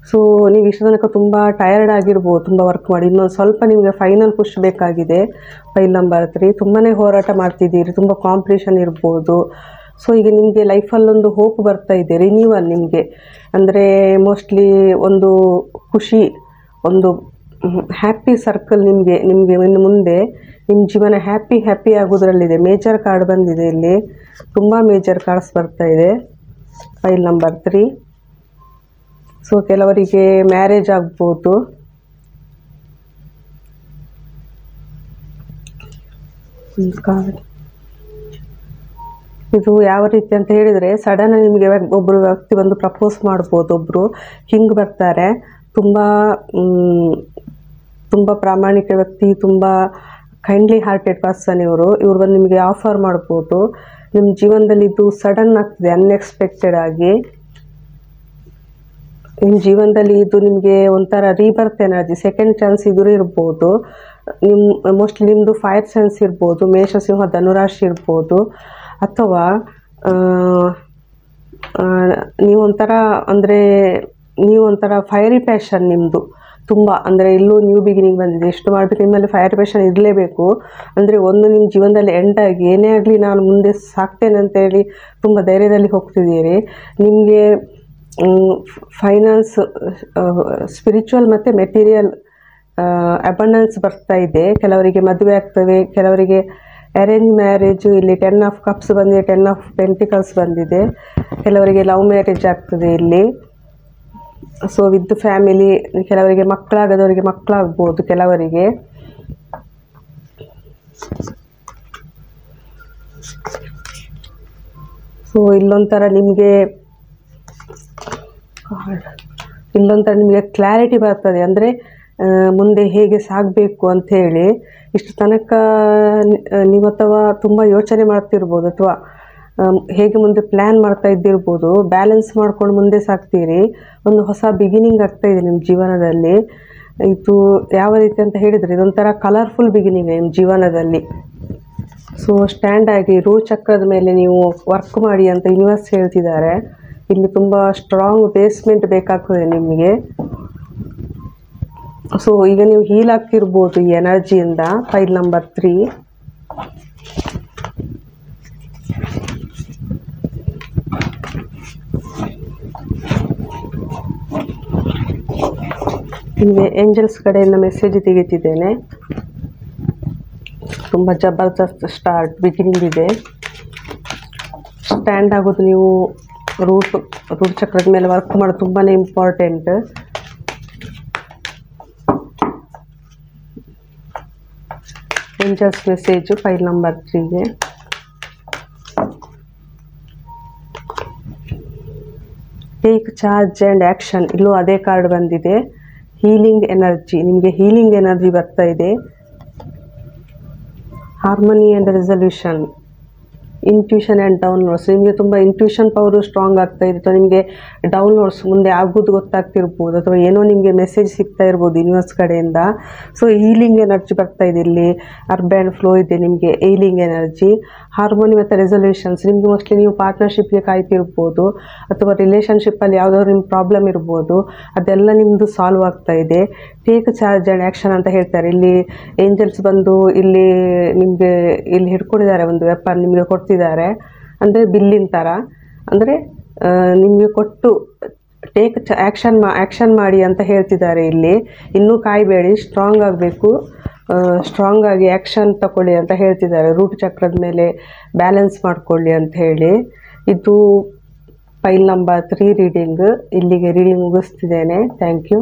ಸೊ ನೀವು ಇಷ್ಟು ತನಕ ತುಂಬ ಟಯರ್ಡ್ ಆಗಿರ್ಬೋದು, ತುಂಬ ವರ್ಕ್ ಮಾಡಿ. ಇನ್ನೊಂದು ಸ್ವಲ್ಪ ನಿಮಗೆ ಫೈನಲ್ ಪುಷ್ ಬೇಕಾಗಿದೆ. File number 3. ತುಂಬಾ ಹೋರಾಟ ಮಾಡ್ತಿದ್ದೀರಿ, ತುಂಬ ಕಾಂಪಿಟೇಷನ್ ಇರ್ಬೋದು. ಸೊ ಈಗ ನಿಮಗೆ ಲೈಫಲ್ಲೊಂದು ಹೋಪ್ ಬರ್ತಾ ಇದೆ, ರಿನ್ಯೂವಲ್ ನಿಮಗೆ. ಅಂದರೆ ಮೋಸ್ಟ್ಲಿ ಒಂದು ಖುಷಿ, ಒಂದು ಹ್ಯಾಪಿ ಸರ್ಕಲ್ ನಿಮಗೆ ಇನ್ನು ಮುಂದೆ ನಿಮ್ಮ ಜೀವನ ಹ್ಯಾಪಿ ಆಗೋದ್ರಲ್ಲಿದೆ. ಮೇಜರ್ ಕಾರ್ಡ್ ಬಂದಿದೆ ಇಲ್ಲಿ, ತುಂಬ ಮೇಜರ್ ಕಾರ್ಡ್ಸ್ ಬರ್ತಾ ಇದೆ. File number 3. ಸೊ ಕೆಲವರಿಗೆ ಮ್ಯಾರೇಜ್ ಆಗ್ಬೋದು. ಇದು ಯಾವ ರೀತಿ ಅಂತ ಹೇಳಿದರೆ, ಸಡನ್ ನಿಮಗೆ ಒಬ್ಬರು ವ್ಯಕ್ತಿ ಬಂದು ಪ್ರಪೋಸ್ ಮಾಡ್ಬೋದು. ಒಬ್ಬರು ಹಿಂಗೆ ಬರ್ತಾರೆ, ತುಂಬ ಪ್ರಾಮಾಣಿಕ ವ್ಯಕ್ತಿ, ತುಂಬ ಕೈಂಡ್ಲಿ ಹಾರ್ಟೆಡ್ ಪರ್ಸನ್ ಇವರು ಬಂದು ನಿಮಗೆ ಆಫರ್ ಮಾಡ್ಬೋದು. ನಿಮ್ಮ ಜೀವನದಲ್ಲಿ ಇದು ಸಡನ್ ಆಗ್ತದೆ, ಅನ್ಎಕ್ಸ್ಪೆಕ್ಟೆಡ್ ಆಗಿ. ನಿಮ್ಮ ಜೀವನದಲ್ಲಿ ಇದು ನಿಮಗೆ ಒಂಥರ ರೀಬರ್ತ್ ಎನರ್ಜಿ, ಸೆಕೆಂಡ್ ಚಾನ್ಸ್ ಇರ್ಬೋದು. ಮೋಸ್ಟ್ಲಿ ನಿಮ್ಮದು ಫೈರ್ ಸೆನ್ಸ್ ಇರ್ಬೋದು, ಮೇಷ ಸಿಂಹ ಧನುರಾಶಿ ಇರ್ಬೋದು. ಅಥವಾ ನೀವೊಂಥರ ಫೈರಿ ಪ್ಯಾಷನ್ ನಿಮ್ಮದು ತುಂಬ. ಅಂದರೆ ಇಲ್ಲೂ ನ್ಯೂ ಬಿಗಿನಿಂಗ್ ಬಂದಿದೆ. ಎಷ್ಟು ಮಾಡಬೇಕು, ನಿಮ್ಮಲ್ಲಿ ಫೈರ್ ಪ್ಯಾಷನ್ ಇರಲೇಬೇಕು. ಅಂದರೆ ಒಂದು ನಿಮ್ಮ ಜೀವನದಲ್ಲಿ ಎಂಡಾಗಿ ಏನೇ ಆಗಲಿ ನಾನು ಮುಂದೆ ಸಾಕ್ತೇನೆ ಅಂತೇಳಿ ತುಂಬ ಧೈರ್ಯದಲ್ಲಿ ಹೋಗ್ತಿದ್ದೀರಿ. ನಿಮಗೆ ಫೈನಾನ್ಸ್, ಸ್ಪಿರಿಚುವಲ್ ಮತ್ತು ಮೆಟೀರಿಯಲ್ ಅಬಂಡೆನ್ಸ್ ಬರ್ತಾ ಇದೆ. ಕೆಲವರಿಗೆ ಮದುವೆ ಆಗ್ತವೆ, ಕೆಲವರಿಗೆ ಅರೇಂಜ್ ಮ್ಯಾರೇಜು. ಇಲ್ಲಿ 10 ಆಫ್ ಕಪ್ಸ್ ಬಂದಿದೆ, 10 ಆಫ್ ಪೆಂಟಿಕಲ್ಸ್ ಬಂದಿದೆ. ಕೆಲವರಿಗೆ ಲವ್ ಮ್ಯಾರೇಜ್ ಆಗ್ತದೆ ಇಲ್ಲಿ. So with family. ಕೆಲವರಿಗೆ ಮಕ್ಕಳಾಗದವರಿಗೆ ಮಕ್ಕಳಾಗ್ಬೋದು ಕೆಲವರಿಗೆ. ಸೊ ಇಲ್ಲೊಂಥರ ನಿಮಗೆ ಕ್ಲಾರಿಟಿ ಬರ್ತದೆ. ಅಂದರೆ ಮುಂದೆ ಹೇಗೆ ಸಾಗಬೇಕು ಅಂಥೇಳಿ. ಇಷ್ಟು ತನಕ ನೀವು ಅಥವಾ ತುಂಬ ಯೋಚನೆ ಮಾಡ್ತಿರ್ಬೋದು, ಅಥವಾ ಹೇಗೆ ಮುಂದೆ ಪ್ಲ್ಯಾನ್ ಮಾಡ್ತಾ ಇದ್ದಿರ್ಬೋದು. ಬ್ಯಾಲೆನ್ಸ್ ಮಾಡ್ಕೊಂಡು ಮುಂದೆ ಸಾಗ್ತೀರಿ. ಒಂದು ಹೊಸ ಬಿಗಿನಿಂಗ್ ಆಗ್ತಾಯಿದೆ ನಿಮ್ಮ ಜೀವನದಲ್ಲಿ. ಇದು ಯಾವ ರೀತಿ ಅಂತ ಹೇಳಿದರೆ, ಇದೊಂಥರ ಕಲರ್ಫುಲ್ ಬಿಗಿನಿಂಗ್ ನಿಮ್ಮ ಜೀವನದಲ್ಲಿ. ಸೊ ಸ್ಟ್ಯಾಂಡ್ ಆಗಿ ಚಕ್ರದ ಮೇಲೆ ನೀವು ವರ್ಕ್ ಮಾಡಿ ಅಂತ ಯೂನಿವರ್ಸ್ ಹೇಳ್ತಿದ್ದಾರೆ. ಇಲ್ಲಿ ತುಂಬ ಸ್ಟ್ರಾಂಗ್ ಬೇಸ್ಮೆಂಟ್ ಬೇಕಾಗ್ತದೆ ನಿಮಗೆ. ಸೊ ಈಗ ನೀವು ಹೀಲ್ ಆಗ್ತಿರ್ಬೋದು ಈ ಎನರ್ಜಿಯಿಂದ. File number 3. ನಿಮಗೆ ಏಂಜಲ್ಸ್ ಕಡೆಯಿಂದ ಮೆಸೇಜ್ ತೆಗಿತಿದ್ದೇನೆ. ತುಂಬ ಜಬರ್ದಸ್ತ್ ಸ್ಟಾರ್ಟ್, ಬಿಗಿನಿಂಗ್ ಇದೆ. ಸ್ಟ್ಯಾಂಡ್ ಆಗೋದು, ನೀವು ರೂಟ್ ಚಕ್ರದ ಮೇಲೆ ವರ್ಕ್ ಮಾಡೋದು ತುಂಬಾ important. Angels message pile number 3ಗೆ. Take charge and action. ಇಲ್ಲೂ ಅದೇ ಕಾರ್ಡ್ ಬಂದಿದೆ. ಹೀಲಿಂಗ್ ಎನರ್ಜಿ, ನಿಮಗೆ ಹೀಲಿಂಗ್ ಎನರ್ಜಿ ಬರ್ತಾ ಇದೆ. Harmony and resolution. Intuition and downloads. ನಿಮಗೆ ತುಂಬ ಇಂಟ್ಯೂಷನ್ ಪವರು ಸ್ಟ್ರಾಂಗ್ ಆಗ್ತಾ ಇದೆ, ಅಥವಾ ನಿಮಗೆ ಡೌನ್ಲೋಡ್ಸ್ ಮುಂದೆ ಆಗೋದು ಗೊತ್ತಾಗ್ತಿರ್ಬೋದು, ಅಥವಾ ಏನೋ ನಿಮಗೆ ಮೆಸೇಜ್ ಸಿಗ್ತಾ ಇರ್ಬೋದು ಯೂನಿವರ್ಸ್ ಕಡೆಯಿಂದ. ಸೊ ಹೀಲಿಂಗ್ ಎನರ್ಜಿ ಬರ್ತಾ ಇದೆ ಇಲ್ಲಿ. ಅರ್ಬ್ ಆ್ಯಂಡ್ ಫ್ಲೋ ಇದೆ ನಿಮಗೆ ಹೀಲಿಂಗ್ ಎನರ್ಜಿ. ಹಾರ್ಮೋನಿ ಮತ್ತು ರೆಸೊಲ್ಯೂಷನ್ಸ್, ನಿಮ್ಗೆ ಮೋಸ್ಟ್ಲಿ ನೀವು ಪಾರ್ಟ್ನರ್ಶಿಪ್ಗೆ ಕಾಯ್ತಿರ್ಬೋದು ಅಥವಾ ರಿಲೇಷನ್ಶಿಪ್ಪಲ್ಲಿ ಯಾವುದಾದ್ರು ನಿಮ್ಮ ಪ್ರಾಬ್ಲಮ್ ಇರ್ಬೋದು, ಅದೆಲ್ಲ ನಿಮ್ಮದು ಸಾಲ್ವ್ ಆಗ್ತಾ ಇದೆ. ಟೇಕ್ ಚಾರ್ಜ್ ಆ್ಯಂಡ್ ಆ್ಯಕ್ಷನ್ ಅಂತ ಹೇಳ್ತಾರೆ. ಇಲ್ಲಿ ಏಂಜಲ್ಸ್ ಬಂದು ಇಲ್ಲಿ ನಿಮಗೆ ಇಲ್ಲಿ ಹಿಡ್ಕೊಂಡಿದ್ದಾರೆ, ಒಂದು ವೆಪನ್ ನಿಮಗೆ ಕೊಡ್ತಿದ್ದಾರೆ, ಅಂದರೆ ಬಿಲ್ಲಿನ ಥರ. ಅಂದರೆ ನಿಮಗೆ ಕೊಟ್ಟು ಟೇಕ್ ಆ್ಯಕ್ಷನ್ ಮಾಡಿ ಅಂತ ಹೇಳ್ತಿದ್ದಾರೆ ಇಲ್ಲಿ. ಇನ್ನೂ ಕಾಯಬೇಡಿ, ಸ್ಟ್ರಾಂಗ್ ಆಗಬೇಕು, ಸ್ಟ್ರಾಂಗ್ ಆಗಿ ಆ್ಯಕ್ಷನ್ ತಗೊಳ್ಳಿ ಅಂತ ಹೇಳ್ತಿದ್ದಾರೆ. ರೂಟ್ ಚಕ್ರದ ಮೇಲೆ ಬ್ಯಾಲೆನ್ಸ್ ಮಾಡಿಕೊಳ್ಳಿ ಅಂತ ಹೇಳಿ. ಇದು ಫೈಲ್ ನಂಬರ್ 3 ರೀಡಿಂಗ್. ಇಲ್ಲಿಗೆ ರೀಡಿಂಗ್ ಮುಗಿಸ್ತಿದ್ದೇನೆ. Thank you.